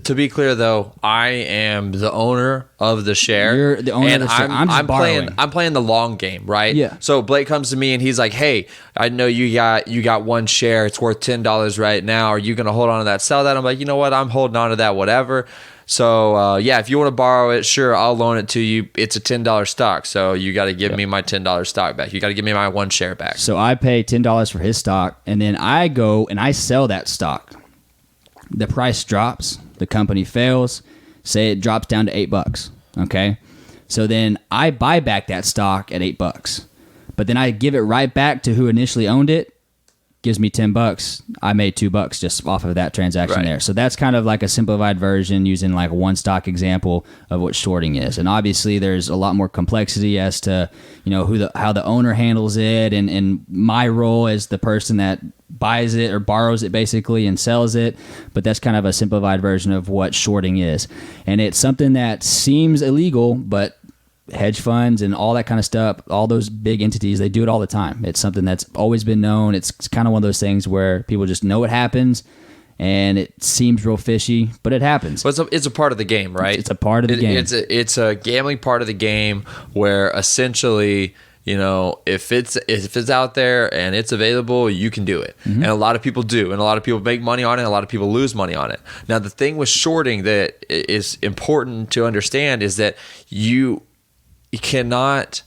to be clear though, I am the owner of the share. You're the owner of the share. I'm borrowing. I'm playing the long game, right? Yeah. So Blake comes to me and he's like, "Hey, I know you got one share. It's worth $10 right now. Are you going to hold on to that? Sell that?" I'm like, "You know what? I'm holding on to that. Whatever." So yeah, if you want to borrow it, sure, I'll loan it to you. It's a $10 stock, so you got to give me my $10 stock back. You got to give me my one share back. So I pay $10 for his stock, and then I go and I sell that stock. The price drops, the company fails, say it drops down to $8, okay? So then I buy back that stock at $8, but then I give it right back to who initially owned it, gives me $10. I made $2 just off of that transaction there. So that's kind of like a simplified version using like one stock example of what shorting is. And obviously there's a lot more complexity as to, how the owner handles it and my role as the person that buys it or borrows it basically and sells it. But that's kind of a simplified version of what shorting is. And it's something that seems illegal, but hedge funds and all that kind of stuff, all those big entities, they do it all the time. It's something that's always been known. It's kind of one of those things where people just know it happens and it seems real fishy, but it happens. But it's a part of the game, right? It's a part of the game. It's a gambling part of the game where essentially, if it's out there and it's available, you can do it. Mm-hmm. And a lot of people do. And a lot of people make money on it. And a lot of people lose money on it. Now, the thing with shorting that is important to understand is that you cannot,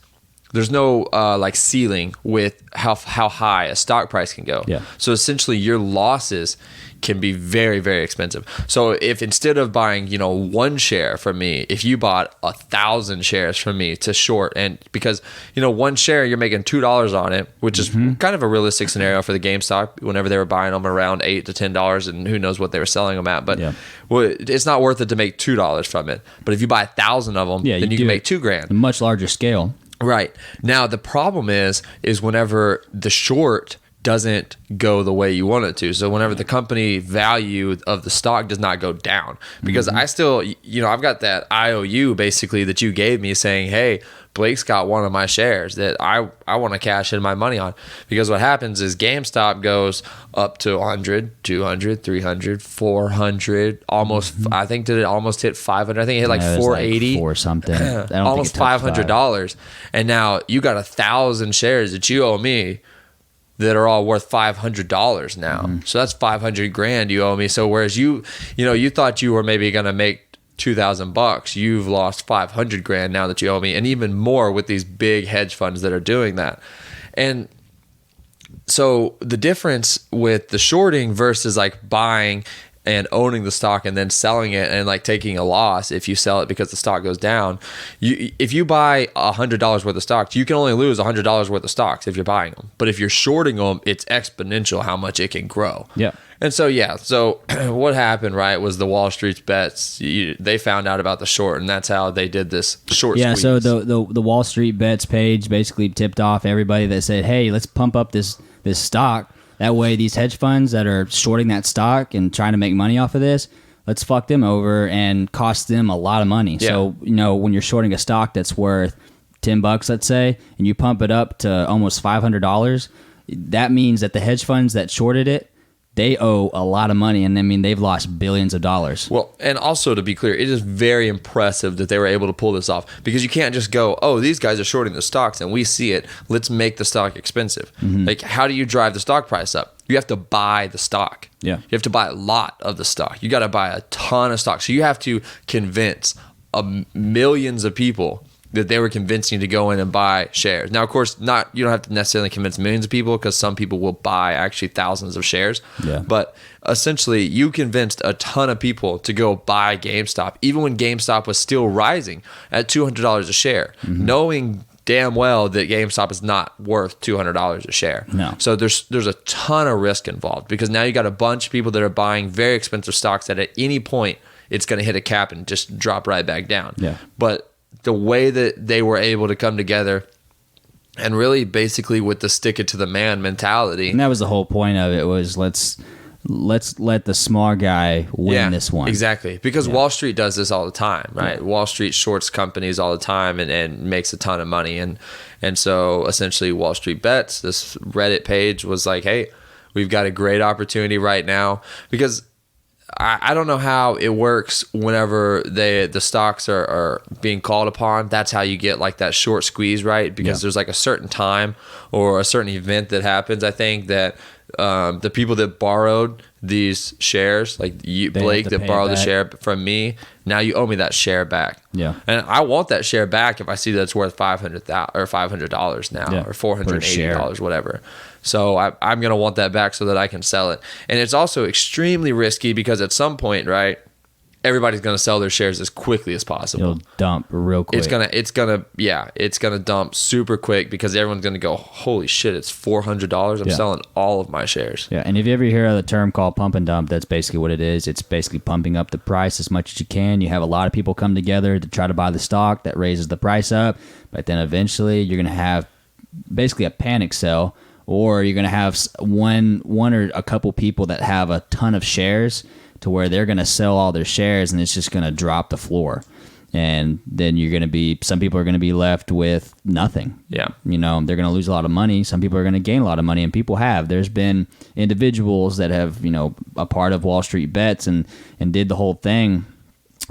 there's no like ceiling with how high a stock price can go. Yeah. So essentially your losses can be very, very expensive. So if instead of buying, one share from me, if you bought 1,000 shares from me to short, and because, one share, you're making $2 on it, which is kind of a realistic scenario for the GameStop whenever they were buying them around $8 to $10 and who knows what they were selling them at. But well, it's not worth it to make $2 from it. But if you buy 1,000 of them, then you can make $2,000. A much larger scale. Right. Now, the problem is whenever the short doesn't go the way you want it to. So whenever the company value of the stock does not go down, because I still, I've got that IOU basically that you gave me saying, hey, Blake's got one of my shares that I want to cash in my money on. Because what happens is GameStop goes up to 100, 200, 300, 400, almost, I think did it almost hit 500. I think it hit like 480. Like 4 something. Almost $500. And now you got 1,000 shares that you owe me that are all worth $500 now. So that's $500,000 you owe me. So whereas you thought you were maybe going to make $2,000, you've lost $500,000 now that you owe me, and even more with these big hedge funds that are doing that. And so the difference with the shorting versus like buying and owning the stock and then selling it and like taking a loss if you sell it because the stock goes down. If you buy $100 worth of stocks, you can only lose $100 worth of stocks if you're buying them. But if you're shorting them, it's exponential how much it can grow. Yeah. And so, so what happened, right, was the Wall Street's bets, they found out about the short, and that's how they did this short squeeze. So the Wall Street bets page basically tipped off everybody that said, hey, let's pump up this stock. That way, these hedge funds that are shorting that stock and trying to make money off of this, let's fuck them over and cost them a lot of money. Yeah. So, when you're shorting a stock that's worth $10, let's say, and you pump it up to almost $500, that means that the hedge funds that shorted it, they owe a lot of money, and I mean they've lost billions of dollars. Well, and also to be clear, it is very impressive that they were able to pull this off, because you can't just go, oh, these guys are shorting the stocks and we see it, let's make the stock expensive. Like, how do you drive the stock price up? You have to buy the stock. Yeah, you have to buy a lot of the stock. You got to buy a ton of stock. So you have to convince millions of people that they were convincing to go in and buy shares. Now, of course, you don't have to necessarily convince millions of people, because some people will buy actually thousands of shares. Yeah. But essentially, you convinced a ton of people to go buy GameStop, even when GameStop was still rising at $200 a share, knowing damn well that GameStop is not worth $200 a share. No. So there's a ton of risk involved, because now you got a bunch of people that are buying very expensive stocks that at any point it's going to hit a cap and just drop right back down. Yeah. But the way that they were able to come together, and really basically with the stick it to the man mentality. And that was the whole point of it, was let's let the small guy win this one. Exactly. Because Wall Street does this all the time, right? Yeah. Wall Street shorts companies all the time and makes a ton of money. And so essentially Wall Street Bets, this Reddit page, was like, hey, we've got a great opportunity right now, because I don't know how it works whenever the stocks are being called upon. That's how you get like that short squeeze, right? Because there's like a certain time or a certain event that happens. I think that the people that borrowed these shares, like Blake that borrowed the share from me, now you owe me that share back. Yeah. And I want that share back if I see that it's worth $500 or $500 now, or $480, whatever. So I'm going to want that back so that I can sell it. And it's also extremely risky, because at some point, right, everybody's going to sell their shares as quickly as possible. It'll dump real quick. It's gonna dump super quick, because everyone's going to go, holy shit, it's $400. I'm selling all of my shares. Yeah. And if you ever hear of the term called pump and dump, that's basically what it is. It's basically pumping up the price as much as you can. You have a lot of people come together to try to buy the stock. That raises the price up, but then eventually you're going to have basically a panic sell, or you're going to have one or a couple people that have a ton of shares, to where they're going to sell all their shares, and it's just going to drop the floor. And then some people are going to be left with nothing. Yeah. They're going to lose a lot of money. Some people are going to gain a lot of money, and people have. There's been individuals that have, a part of Wall Street Bets and did the whole thing,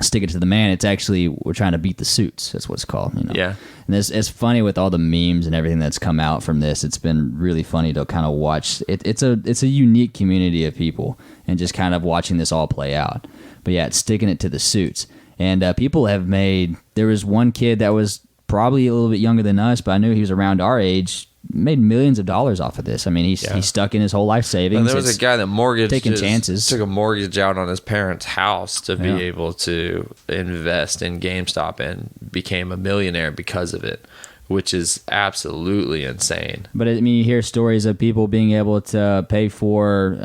stick it to the man. It's actually, we're trying to beat the suits. That's what it's called. Yeah. And it's funny with all the memes and everything that's come out from this. It's been really funny to kind of watch. It's a unique community of people, and just kind of watching this all play out. But yeah, it's sticking it to the suits. And people have there was one kid that was probably a little bit younger than us, but I knew he was around our age, made millions of dollars off of this. I mean, he stuck in his whole life savings. And there was a guy that taking chances. Took a mortgage out on his parents' house to be able to invest in GameStop, and became a millionaire because of it, which is absolutely insane. But I mean, you hear stories of people being able to pay for,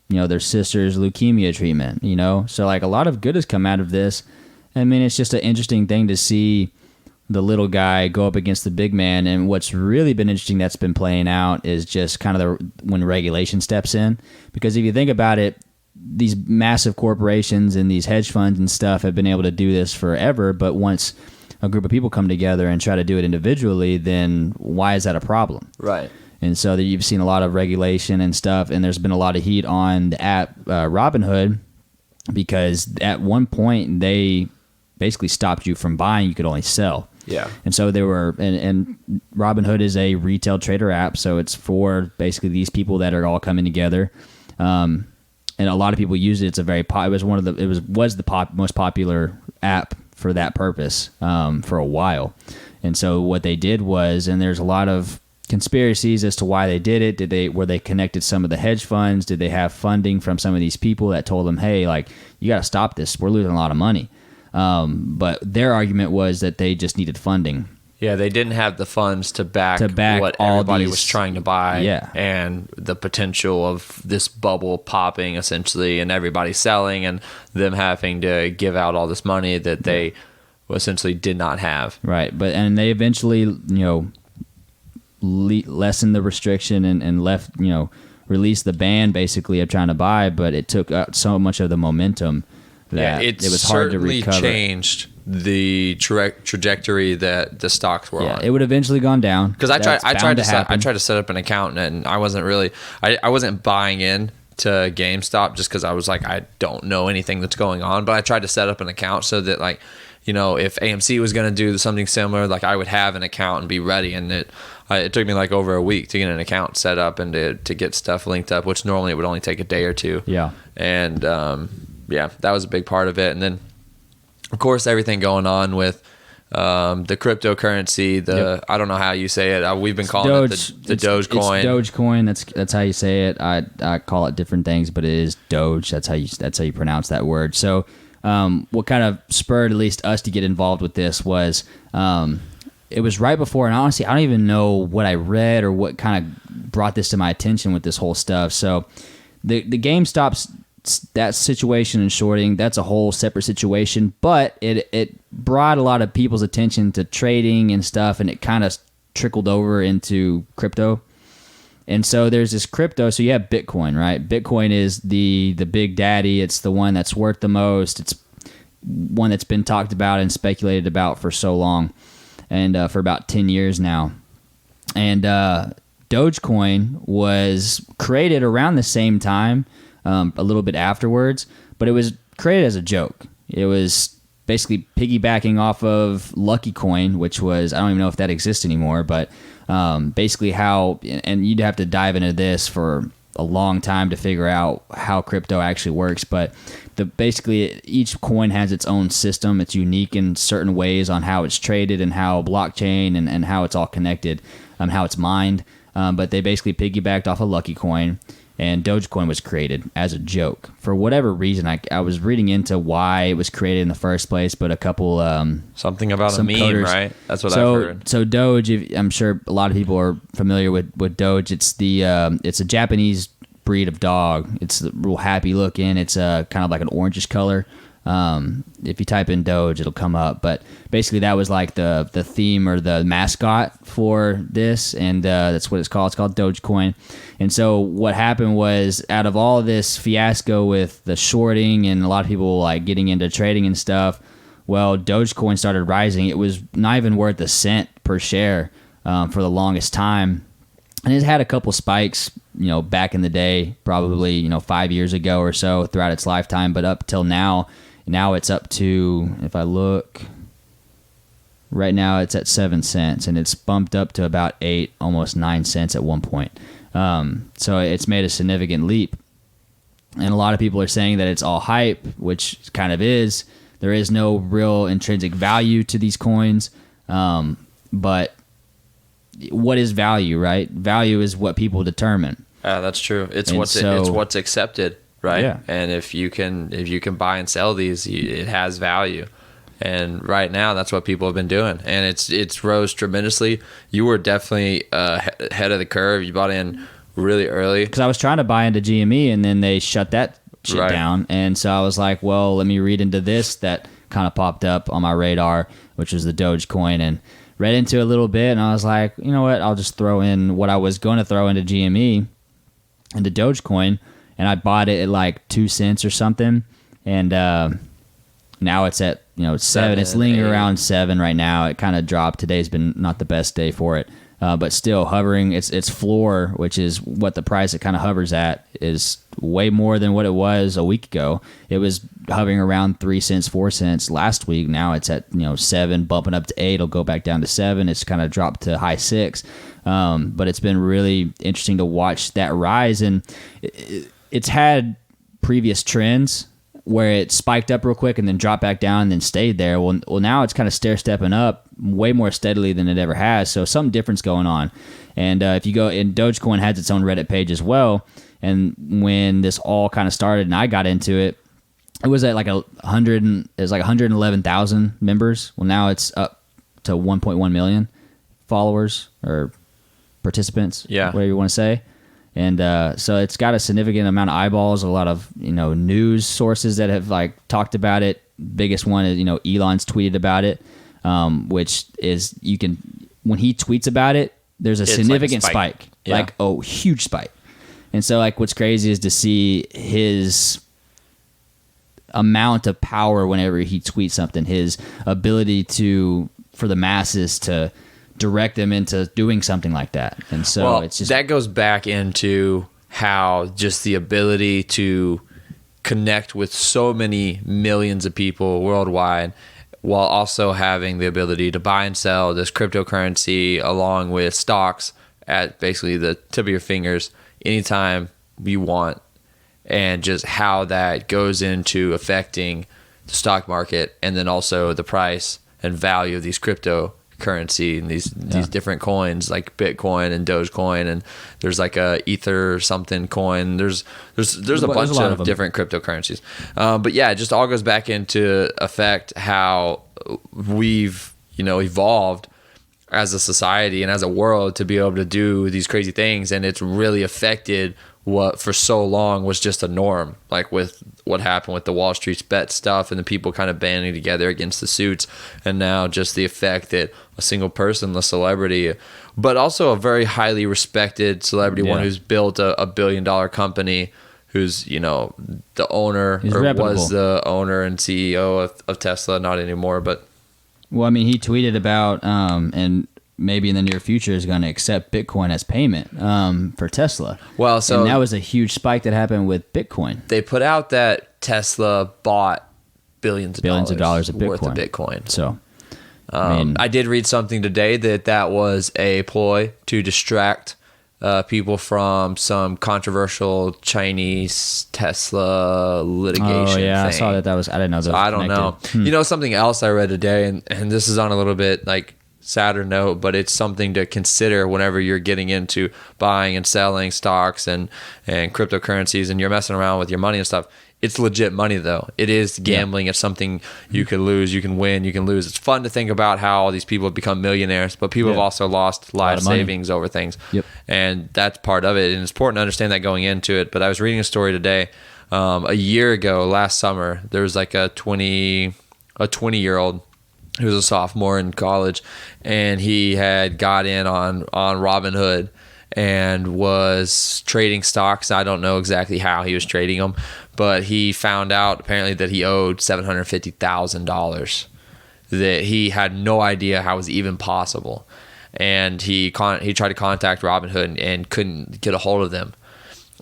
their sister's leukemia treatment. So like a lot of good has come out of this. I mean, it's just an interesting thing to see the little guy go up against the big man. And what's really been interesting that's been playing out is just kind of when regulation steps in. Because if you think about it, these massive corporations and these hedge funds and stuff have been able to do this forever. But once a group of people come together and try to do it individually, then why is that a problem? Right. And so you've seen a lot of regulation and stuff, and there's been a lot of heat on the app Robinhood, because at one point they basically stopped you from buying. You could only sell. Yeah. And so there were, and Robinhood is a retail trader app, so it's for basically these people that are all coming together. And a lot of people use it. It's a very was the most popular app for that purpose for a while. And so what they did was, and there's a lot of conspiracies as to why they did it. Were they connected some of the hedge funds? Did they have funding from some of these people that told them, hey, like, you got to stop this. We're losing a lot of money. But their argument was that they just needed funding. Yeah, they didn't have the funds to back what everybody was trying to buy, and the potential of this bubble popping essentially, and everybody selling, and them having to give out all this money that they essentially did not have. Right, and they eventually, lessened the restriction and left, released the ban basically of trying to buy, but it took out so much of the momentum that it was hard to recover. Changed the trajectory that the stocks were on. It would have eventually gone down. Because I tried to set up an account, and I wasn't really I wasn't buying in to GameStop just because I was like, I don't know anything that's going on. But I tried to set up an account so that, like, you know, if AMC was going to do something similar, like I would have an account and be ready. And it took me like over a week to get an account set up and to get stuff linked up, which normally it would only take a day or two. Yeah. And that was a big part of it. And then, of course, everything going on with the cryptocurrency, I don't know how you say it. We've been calling it the Dogecoin. It's Dogecoin. That's how you say it. I call it different things, but it is Doge. That's how you pronounce that word. So, what kind of spurred at least us to get involved with this was, it was right before, and honestly, I don't even know what I read or what kind of brought this to my attention with this whole stuff. So, the GameStop's that situation and shorting, that's a whole separate situation, but it brought a lot of people's attention to trading and stuff, and it kind of trickled over into crypto. And so there's this crypto, so you have Bitcoin, right? Bitcoin is the big daddy. It's the one that's worth the most. It's one that's been talked about and speculated about for so long, and for about 10 years now. And Dogecoin was created around the same time, a little bit afterwards, but it was created as a joke. It was basically piggybacking off of Lucky Coin, which was, I don't even know if that exists anymore, but basically how, and you'd have to dive into this for a long time to figure out how crypto actually works, but basically each coin has its own system. It's unique in certain ways on how it's traded and how blockchain and how it's all connected, how it's mined. But they basically piggybacked off of Lucky Coin, and Dogecoin was created as a joke. For whatever reason, I was reading into why it was created in the first place, but a couple... something about a meme, coders, right? That's what I've heard. So Doge, I'm sure a lot of people are familiar with Doge. It's it's a Japanese breed of dog. It's real happy looking. It's kind of like an orangish color. If you type in Doge, it'll come up. But basically, that was like the theme or the mascot for this, and that's what it's called. It's called Dogecoin. And so what happened was, out of all this fiasco with the shorting and a lot of people like getting into trading and stuff, well, Dogecoin started rising. It was not even worth a cent per share for the longest time, and it had a couple spikes, back in the day, probably 5 years ago or so throughout its lifetime. But up till now it's up to, if I look right now, it's at 7 cents, and it's bumped up to about 8, almost 9 cents at one point. So it's made a significant leap, and a lot of people are saying that it's all hype, which kind of is. There is no real intrinsic value to these coins, but what is value, right? Value is what people determine. That's true. It's what's accepted, right? Yeah. And if you can buy and sell these, it has value. And right now, that's what people have been doing, and it's rose tremendously. You were definitely ahead of the curve. You bought in really early because I was trying to buy into GME, and then they shut that shit down. And so I was like, well, let me read into this. That kind of popped up on my radar, which was the Dogecoin, and read into it a little bit, and I was like, you know what? I'll just throw in what I was going to throw into GME, into Dogecoin, and I bought it at like 2 cents or something, and now it's at 7. It's lingering around 7 right now. It kind of dropped. Today's been not the best day for it, but still hovering. Its floor, which is what the price it kind of hovers at, is way more than what it was a week ago. It was hovering around 3 cents, 4 cents last week. Now it's at 7, bumping up to 8. It'll go back down to 7. It's kind of dropped to high 6. But it's been really interesting to watch that rise, and it's had previous trends where it spiked up real quick and then dropped back down and then stayed there. Well, now it's kind of stair-stepping up way more steadily than it ever has. So something different's going on. And if you go, and Dogecoin has its own Reddit page as well. And when this all kind of started and I got into it, it was at like 111,000 members. Well, now it's up to 1.1 million followers or participants, whatever you want to say. And so it's got a significant amount of eyeballs, a lot of news sources that have like talked about it. Biggest one is Elon's tweeted about it, which is when he tweets about it, there's a significant spike, like a huge spike. And so like what's crazy is to see his amount of power whenever he tweets something, his ability for the masses to direct them into doing something like that. And so it's just, that goes back into how just the ability to connect with so many millions of people worldwide, while also having the ability to buy and sell this cryptocurrency along with stocks at basically the tip of your fingers anytime you want, and just how that goes into affecting the stock market, and then also the price and value of these cryptocurrency and these different coins like Bitcoin and Dogecoin, and there's like a Ether something coin. There's a bunch of different cryptocurrencies. But yeah, it just all goes back into effect how we've evolved as a society and as a world to be able to do these crazy things, and it's really affected what for so long was just a norm, like with what happened with the Wall Street bet stuff and the people kind of banding together against the suits, and now just the effect that a single person, a celebrity, but also a very highly respected celebrity, one who's built a $1 billion company, who's the owner was the owner and CEO of Tesla, not anymore, but well, I mean, he tweeted about and maybe in the near future is going to accept Bitcoin as payment for Tesla. Well, and that was a huge spike that happened with Bitcoin. They put out that Tesla bought billions of dollars worth of Bitcoin. So, I did read something today that was a ploy to distract people from some controversial Chinese Tesla litigation. Oh yeah, thing. I saw that was. I didn't know that. So I don't know. Something else I read today, and this is on a little bit like sadder note, but it's something to consider whenever you're getting into buying and selling stocks and cryptocurrencies, and you're messing around with your money and stuff. It's legit money, though. It is gambling. It's something you can lose, you can win, you can lose. It's fun to think about how all these people have become millionaires, but people have also lost life savings over things. Yep. And that's part of it. And it's important to understand that going into it. But I was reading a story today. A year ago, last summer, there was like a 20-year-old who was a sophomore in college, and he had got in on Robinhood and was trading stocks. I don't know exactly how he was trading them, but he found out apparently that he owed $750,000 that he had no idea how it was even possible. And he tried to contact Robinhood and couldn't get a hold of them,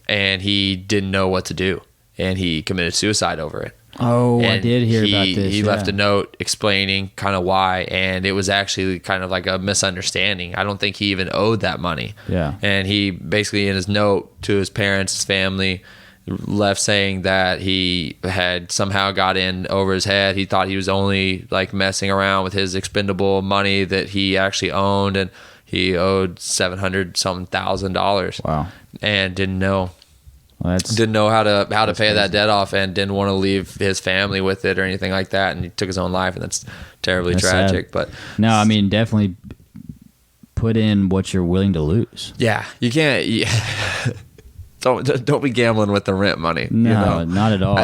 and he didn't know what to do, and he committed suicide over it. Oh, and I did hear about this. He left a note explaining kind of why, and it was actually kind of like a misunderstanding. I don't think he even owed that money. Yeah. And he basically, in his note to his parents, his family, left saying that he had somehow got in over his head. He thought he was only like messing around with his expendable money that he actually owned, and he owed $700,000. Wow. And didn't know. Didn't know how to pay crazy. That debt off, and didn't want to leave his family with it or anything like that, and he took his own life, and that's terribly tragic. Sad. But no, I mean, definitely put in what you're willing to lose. Yeah, you can't. Don't be gambling with the rent money. No, not at all.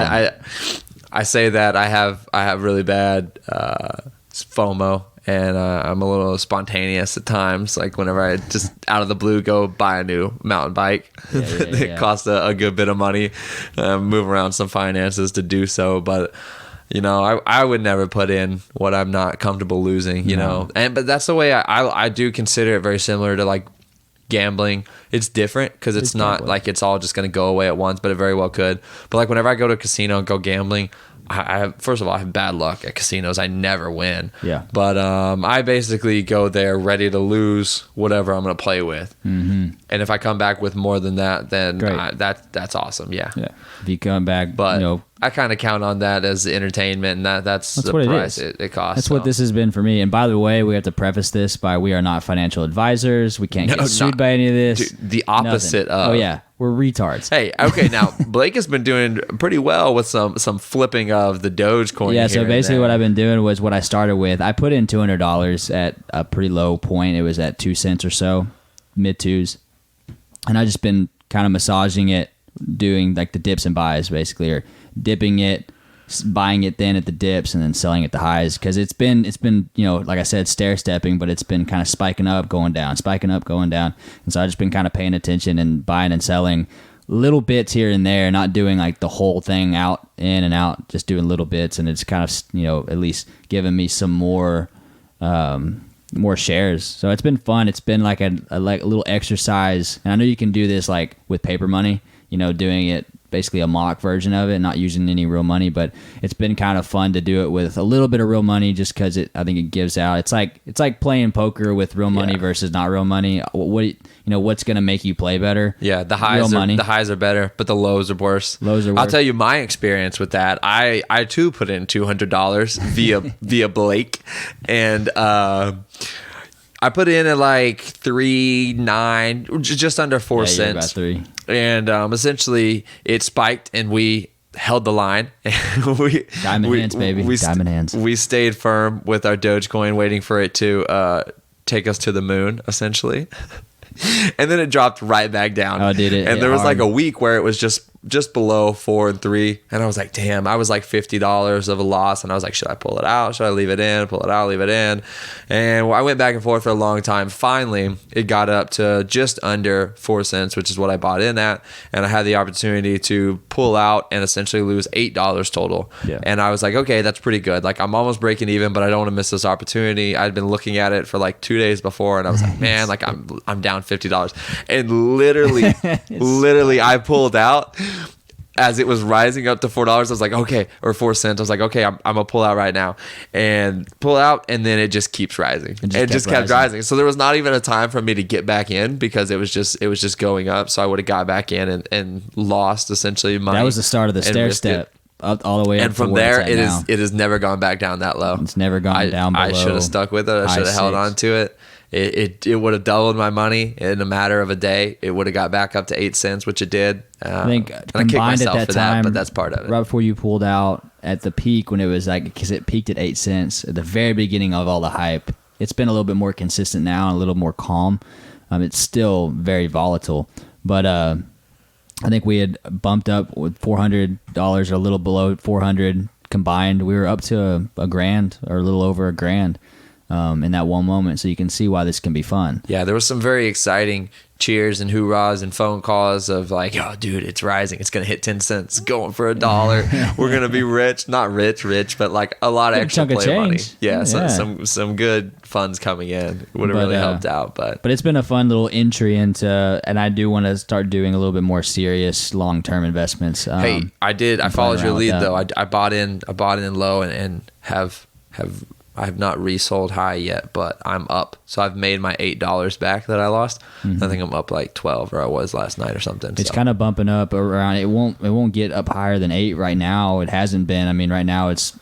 I say that I have really bad FOMO. And I'm a little spontaneous at times, like whenever I just out of the blue go buy a new mountain bike. It costs a good bit of money, move around some finances to do so. But, I would never put in what I'm not comfortable losing, but that's the way I do consider it very similar to like gambling. It's different because it's not like it's all just going to go away at once, but it very well could. But like whenever I go to a casino and go gambling, first of all, I have bad luck at casinos. I never win. Yeah. But I basically go there ready to lose whatever I'm going to play with. Mm-hmm. And if I come back with more than that, then that's awesome. Yeah. If you come back, but I kind of count on that as entertainment, and that's the what price it costs. That's what this has been for me. And by the way, we have to preface this by we are not financial advisors. We can't get sued by any of this. Dude, the opposite of. Oh, yeah. We're retards. Hey, okay, now Blake has been doing pretty well with some flipping of the Dogecoin. Yeah, so basically what I've been doing was what I started with. I put in $200 at a pretty low point. It was at 2 cents or so, mid twos. And I just been kind of massaging it, doing like the dips and buys basically, or dipping it, buying it then at the dips and then selling at the highs, because it's been like I said, stair stepping, but it's been kind of spiking up, going down, and so I've just been kind of paying attention and buying and selling little bits here and there, not doing like the whole thing out in and out, just doing little bits, and it's kind of at least giving me some more more shares. So it's been fun. It's been like a little exercise, and I know you can do this like with paper money, doing it basically a mock version of it, not using any real money, but it's been kind of fun to do it with a little bit of real money just because I think it gives out. It's like playing poker with real money versus not real money. What's going to make you play better? Yeah, the highs are better, but the lows are worse. I'll tell you my experience with that. I too put in $200 via Blake, and I put in at like 3.9, just under 4 cents. About 3. And essentially, it spiked, and we held the line. Diamond hands, baby. Diamond hands. We stayed firm with our Dogecoin, waiting for it to take us to the moon, essentially. And then it dropped right back down. Oh, did it? And there was like a week where it was just below 4 and 3, and I was like, damn, I was like $50 of a loss, and I was like, should I pull it out? Should I leave it in? Pull it out, leave it in? And I went back and forth for a long time. Finally, it got up to just under 4 cents, which is what I bought in at, and I had the opportunity to pull out and essentially lose $8 total. Yeah. And I was like, okay, that's pretty good. Like, I'm almost breaking even, but I don't want to miss this opportunity. I'd been looking at it for like 2 days before, and I was like, man, like I'm down $50. And literally I pulled out as it was rising up to $4. I was like, okay, or 4 cents. I was like, okay, I'm gonna pull out right now, and pull out, and then it just keeps rising. It just kept rising. So there was not even a time for me to get back in because it was just going up. So I would have got back in and lost essentially money. That was the start of the stair step. All the way up. And from there, it has never gone back down that low. It's never gone down below. I should have stuck with it. I should have held on to it. It would have doubled my money in a matter of a day. It would have got back up to 8 cents, which it did. I think and I kicked myself for that, but that's part of it. Right before you pulled out at the peak, when it was like, because it peaked at 8 cents at the very beginning of all the hype. It's been a little bit more consistent now and a little more calm. It's still very volatile, but I think we had bumped up with $400 or a little below 400 combined. We were up to a grand or a little over a grand. In that one moment, so you can see why this can be fun. Yeah, there was some very exciting cheers and hoorahs and phone calls of like, oh, dude, it's rising. It's going to hit 10 cents, going for $1. We're going to be rich. Not rich, but like a lot of extra play money. Yeah, some good funds coming in. It would have really helped out. But it's been a fun little entry into, and I do want to start doing a little bit more serious long-term investments. Hey, I did. I followed your lead, though. I bought in low and have I have not resold high yet, but I'm up. So I've made my $8 back that I lost. Mm-hmm. I think I'm up like 12, or I was last night or something. It's kind of bumping up around. It won't get up higher than 8 right now. It hasn't been. I mean, right now it's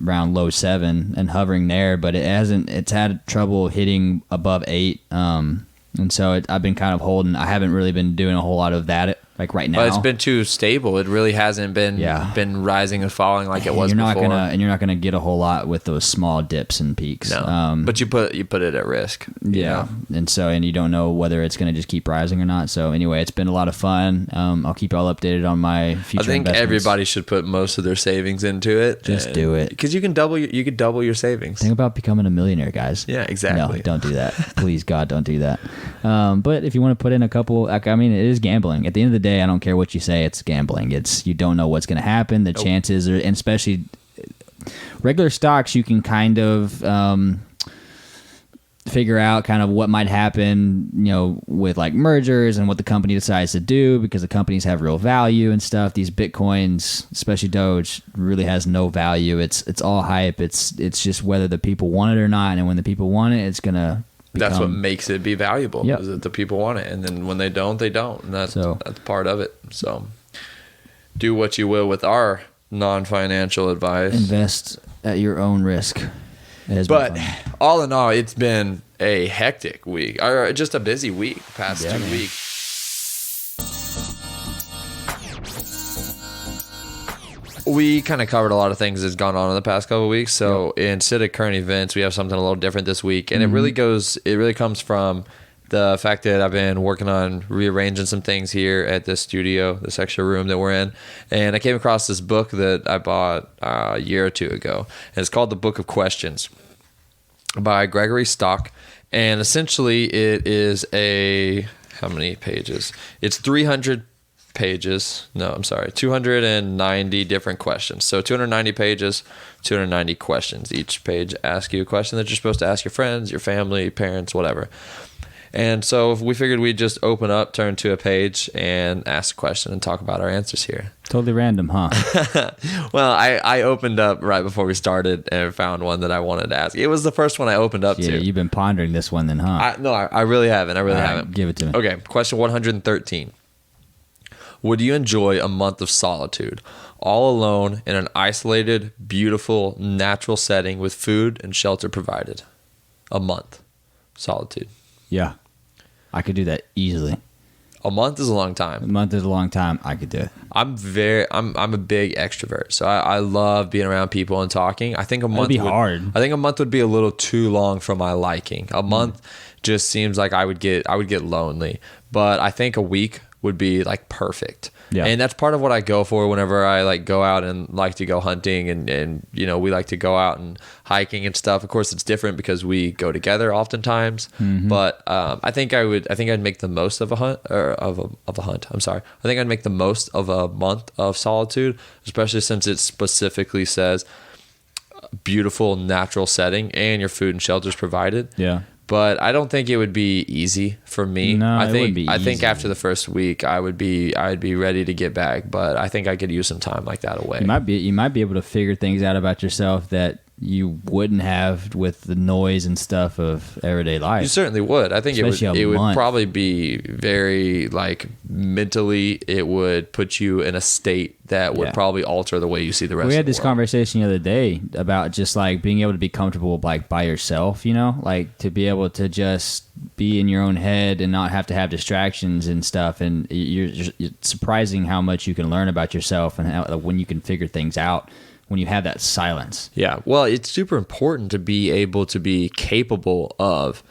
around low 7 and hovering there, but it hasn't. It's had trouble hitting above 8. And so I've been kind of holding. I haven't really been doing a whole lot of that. Like right now, but it's been too stable. It really hasn't been rising and falling like it was before. You're not gonna get a whole lot with those small dips and peaks. No, but you put it at risk. Yeah, and you don't know whether it's gonna just keep rising or not. So anyway, it's been a lot of fun. I'll keep y'all updated on my future. I think everybody should put most of their savings into it. Just do it, because you can double your savings. Think about becoming a millionaire, guys. Yeah, exactly. No, don't do that. Please, God, don't do that. But if you want to put in a couple, like, I mean, it is gambling. At the end of the day, I don't care what you say, it's gambling. You don't know what's going to happen. The chances are, and especially regular stocks, you can kind of figure out kind of what might happen, with like mergers and what the company decides to do, because the companies have real value and stuff. These Bitcoins, especially Doge, really has no value. It's all hype. It's just whether the people want it or not, and when the people want it, it's gonna that's what makes it be valuable. Yep. Is that the people want it, and then when they don't, they don't, and that's part of it. So do what you will with our non-financial advice. Invest at your own risk. But all in all, it's been a hectic week, or just a busy week, past 2 weeks. We kind of covered a lot of things that's gone on in the past couple of weeks. So instead of current events, we have something a little different this week. And it really comes from the fact that I've been working on rearranging some things here at this studio, this extra room that we're in. And I came across this book that I bought a year or two ago. And it's called The Book of Questions by Gregory Stock. And essentially it is how many pages? It's 300 pages. No, I'm sorry, 290 different questions. So 290 pages, 290 questions. Each page asks you a question that you're supposed to ask your friends, your family, parents, whatever. And so we figured we'd just open up, turn to a page, and ask a question and talk about our answers here. Totally random, huh? Well, I opened up right before we started and found one that I wanted to ask. It was the first one I opened up to. Yeah, you've been pondering this one then, huh? I really haven't. I really haven't. Give it to me. Okay, question 113. Would you enjoy a month of solitude, all alone in an isolated, beautiful, natural setting with food and shelter provided? A month. Solitude. Yeah. I could do that easily. A month is a long time. A month is a long time. I could do it. I'm a big extrovert, so I love being around people and talking. I think a month would be hard. I think a month would be a little too long for my liking. A month just seems like I would get lonely. But I think a week would be like perfect. Yeah. And that's part of what I go for whenever I like go out and like to go hunting and you know, we like to go out and hiking and stuff. Of course it's different because we go together oftentimes. But I think I'd make the most of a hunt or of a hunt. I'm sorry. I think I'd make the most of a month of solitude, especially since it specifically says beautiful natural setting and your food and shelter's provided. Yeah. But I don't think it would be easy for me. No, I think I think after the first week I'd be ready to get back, but I think I could use some time like that away. You might be able to figure things out about yourself that you wouldn't have with the noise and stuff of everyday life. You certainly would. I think especially it would probably be very like mentally it would put you in a state that would probably alter the way you see the rest of the world. We had this conversation the other day about just like being able to be comfortable like by yourself, you know, like to be able to just be in your own head and not have to have distractions and stuff. And it's surprising how much you can learn about yourself and how, when you can figure things out when you have that silence. Yeah. Well, it's super important to be able to be capable of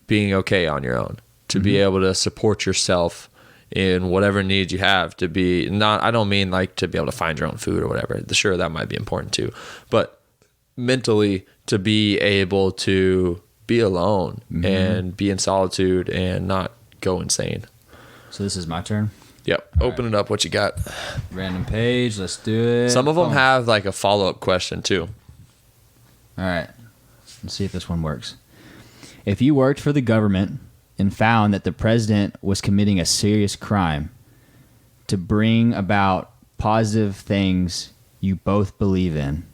being okay on your own, to be able to support yourself in whatever needs you have, to be not, I don't mean like to be able to find your own food or whatever. Sure, that might be important too. But mentally to be able to be alone and be in solitude and not go insane. So this is my turn? Yep. Open it up. What you got? Random page. Let's do it. Some of them have like a follow-up question too. All right. Let's see if this one works. If you worked for the government and found that the president was committing a serious crime to bring about positive things you both believe in,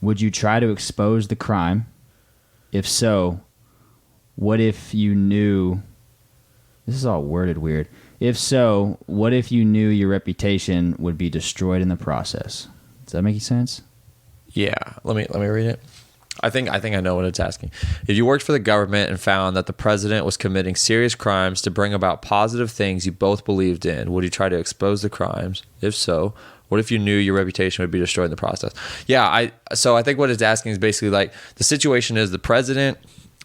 would you try to expose the crime? If so, what if you knew... This is all worded weird. If so, what if you knew your reputation would be destroyed in the process? Does that make sense? Yeah. Let me read it. I think I know what it's asking. If you worked for the government and found that the president was committing serious crimes to bring about positive things you both believed in, would you try to expose the crimes? If so, what if you knew your reputation would be destroyed in the process? Yeah, so I think what it's asking is basically like the situation is the president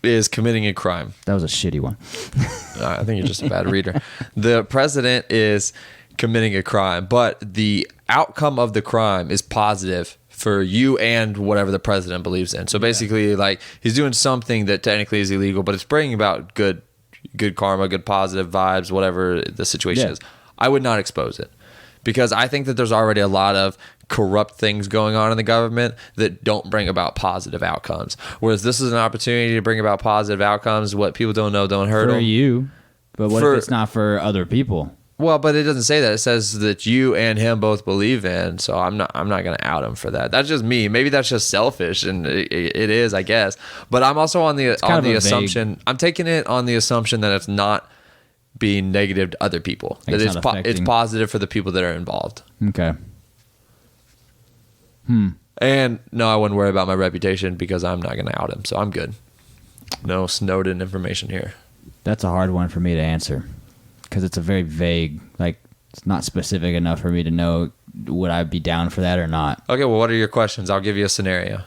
is committing a crime. That was a shitty one. I think you're just a bad reader. The president is committing a crime, but the outcome of the crime is positive for you and whatever the president believes in. So basically, like he's doing something that technically is illegal, but it's bringing about good karma, good positive vibes, whatever the situation is. I would not expose it because I think that there's already a lot of corrupt things going on in the government that don't bring about positive outcomes. Whereas this is an opportunity to bring about positive outcomes. What people don't know don't hurt them. For you, but what if it's not for other people? Well, but it doesn't say that. It says that you and him both believe in. So I'm not going to out him for that. That's just me. Maybe that's just selfish, and it is, I guess. But I'm also on the assumption. I'm taking it on the assumption that it's not being negative to other people. That it's positive for the people that are involved. Okay. And no, I wouldn't worry about my reputation because I'm not going to out him. So I'm good. No Snowden information here. That's a hard one for me to answer because it's a very vague, like it's not specific enough for me to know would I be down for that or not. Okay, well, what are your questions? I'll give you a scenario.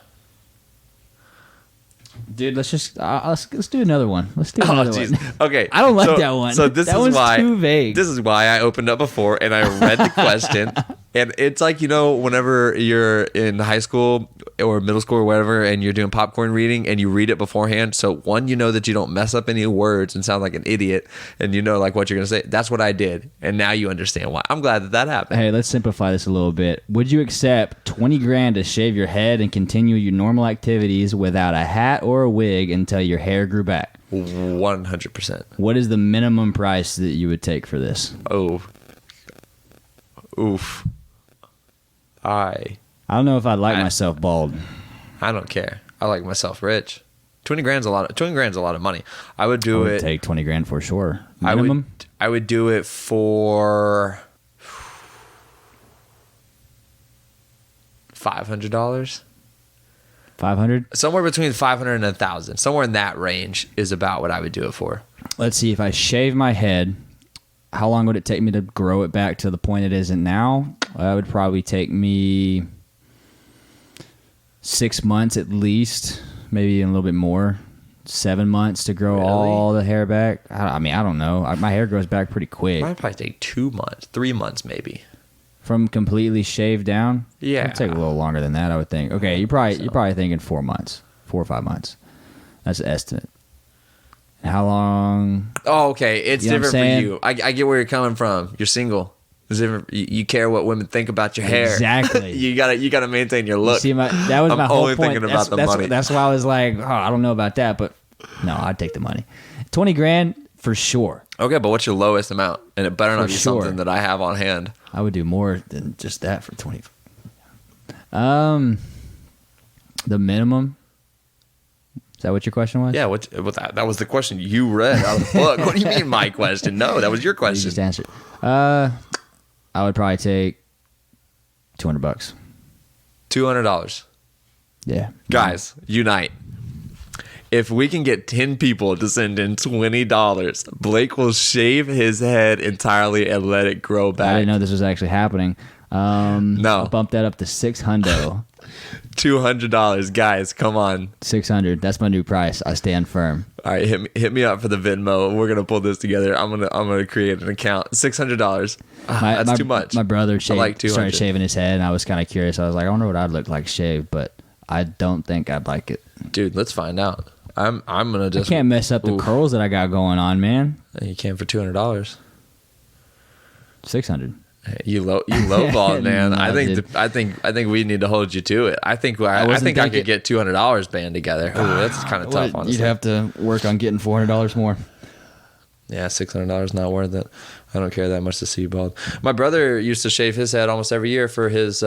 Dude, let's do another one. Let's do another one. Okay. I don't like that one. So this that is one's why too vague. This is why I opened up before and I read the question And it's like, whenever you're in high school or middle school or whatever, and you're doing popcorn reading and you read it beforehand. So one, that you don't mess up any words and sound like an idiot, and like what you're going to say. That's what I did. And now you understand why. I'm glad that happened. Hey, let's simplify this a little bit. Would you accept $20,000 to shave your head and continue your normal activities without a hat or a wig until your hair grew back? 100%. What is the minimum price that you would take for this? Oh. Oof. I don't know if I'd like myself bald. I don't care. I like myself rich. 20 grand's a lot of money. I would take 20 grand for sure. Minimum? I would do it for $500. 500? Somewhere between 500 and 1,000. Somewhere in that range is about what I would do it for. Let's see. If I shave my head, how long would it take me to grow it back to the point it isn't now? That would probably take me 6 months at least, maybe even a little bit more. 7 months to grow all the hair back. I don't know. My hair grows back pretty quick. Might probably take 2 months, 3 months maybe. From completely shaved down? Yeah. It'd take a little longer than that, I would think. Okay, you're probably thinking 4 months, 4 or 5 months. That's an estimate. How long? Oh, okay. It's different for you. I get where you're coming from. You're single. It's different. You care what women think about your hair. Exactly. you gotta maintain your look. See, that was my whole point. I'm only thinking about the money. That's why I was like, I don't know about that, but no, I'd take the money. 20 grand for sure. Okay, but what's your lowest amount? And it better not be something that I have on hand. I would do more than just that for 20. The minimum. Is that what your question was? Yeah, that was the question you read out of the book. What do you mean my question? No, that was your question. You just answered. I would probably take $200. $200. Yeah. Guys, unite. If we can get 10 people to send in $20, Blake will shave his head entirely and let it grow back. I didn't know this was actually happening. No. I'll bump that up to $600. $200, guys, come on. $600. That's my new price. I stand firm. All right, hit me up for the Venmo. We're gonna pull this together. I'm gonna create an account. $600. That's too much. My brother started shaving his head, and I was kind of curious. I was like, I wonder what I'd look like shaved, but I don't think I'd like it. Dude, let's find out. I'm gonna just. I can't mess up the curls that I got going on, man. You can for $200. $600. You lowballed, man. No, I think we need to hold you to it. I think I could get $200 band together. Ooh, that's kind of tough. Honestly, you'd have to work on getting $400 more. Yeah, $600 not worth it. I don't care that much to see you bald. My brother used to shave his head almost every year for his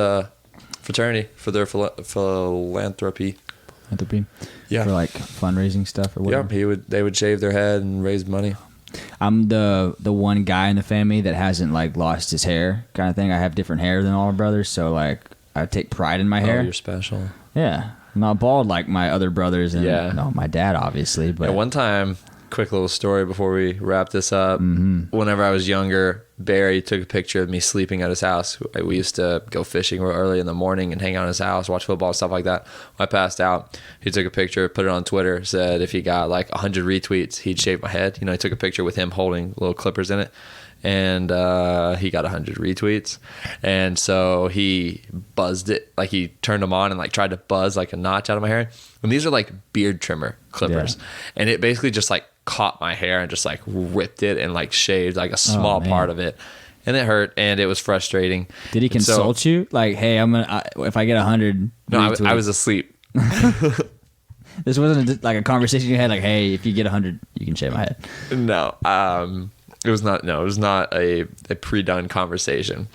fraternity, for their philanthropy. Yeah, for like fundraising stuff or whatever. Yeah, they would shave their head and raise money. I'm the one guy in the family that hasn't like lost his hair kind of thing. I have different hair than all my brothers, so like I take pride in my hair. You're special. Yeah, I'm not bald like my other brothers and my dad obviously. But one time, quick little story before we wrap this up. Mm-hmm. Whenever I was younger, Barry took a picture of me sleeping at his house. We used to go fishing real early in the morning and hang out at his house, watch football, stuff like that. When I passed out, he took a picture, put it on Twitter, said if he got like 100 retweets, he'd shave my head. He took a picture with him holding little clippers in it. And he got 100 retweets. And so he buzzed it. Like he turned them on and like tried to buzz like a notch out of my hair. And these are like beard trimmer clippers. Yeah. And it basically just like caught my hair and just like ripped it and like shaved like a small part of it, and it hurt and it was frustrating. Did he consult you like, hey, if I get 100 no, I was asleep. This wasn't like a conversation you had like, hey, if you get 100 you can shave my head? No, it was not a pre-done conversation.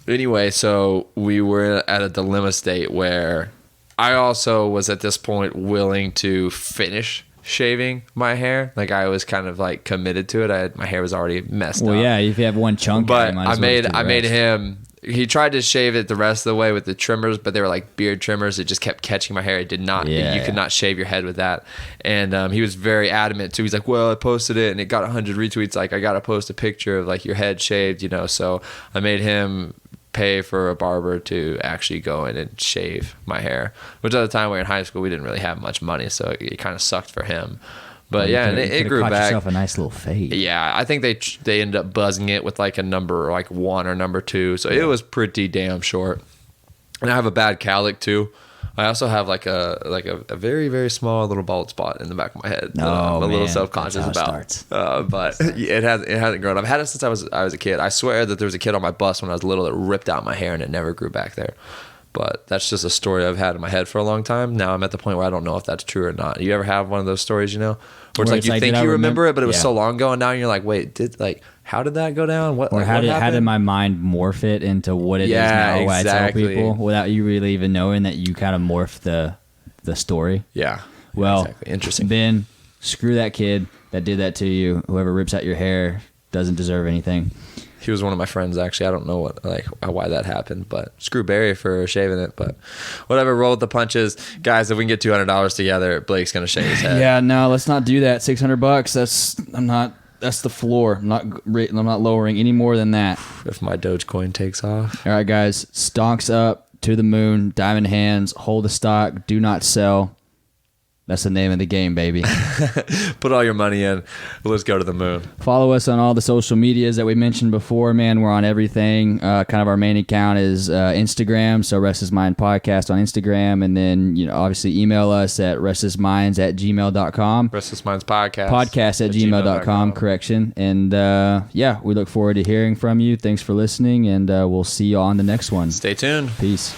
Anyway, so we were at a dilemma state where I also was at this point willing to finish shaving my hair. Like I was kind of like committed to it. My hair was already messed up. Well, yeah, if you have one chunk, but I made him. He tried to shave it the rest of the way with the trimmers, but they were like beard trimmers. It just kept catching my hair. It did not. You could not shave your head with that. And he was very adamant too. He's like, "Well, I posted it and it got 100 retweets. Like I got to post a picture of like your head shaved, So I made him pay for a barber to actually go in and shave my hair, which at the time we were in high school, we didn't really have much money, so it kind of sucked for him. But yeah, and it grew back. Yourself a nice little fade. Yeah, I think they ended up buzzing it with like a number like 1 or number 2, so it was pretty damn short. And I have a bad cowlick too. I also have like a very, very small little bald spot in the back of my head. I'm a little self-conscious about. But it hasn't grown. I've had it since I was a kid. I swear that there was a kid on my bus when I was little that ripped out my hair and it never grew back there. But that's just a story I've had in my head for a long time. Now I'm at the point where I don't know if that's true or not. You ever have one of those stories, you know, where it's like you think you remember it, but it was so long ago, and now you're like, wait, how did that go down? What? Or how did my mind morph it into what it is now? Exactly. I tell people without you really even knowing that you kind of morphed the story. Yeah. Well, exactly. Interesting. Ben, screw that kid that did that to you. Whoever rips out your hair doesn't deserve anything. He was one of my friends, actually. I don't know why that happened, but screw Barry for shaving it. But whatever, roll with the punches, guys. If we can get $200 together, Blake's gonna shave his head. Yeah, no, let's not do that. $600. That's the floor. I'm not lowering any more than that. If my Dogecoin takes off. All right, guys. Stonks up to the moon. Diamond hands. Hold the stock. Do not sell. That's the name of the game, baby. Put all your money in. Let's go to the moon. Follow us on all the social medias that we mentioned before, man. We're on everything. Kind of our main account is Instagram, so Restless Mind Podcast on Instagram. And then, obviously email us at restlessminds@gmail.com. Restless Minds Podcast. Podcast at gmail.com, correction. And we look forward to hearing from you. Thanks for listening, and we'll see you on the next one. Stay tuned. Peace.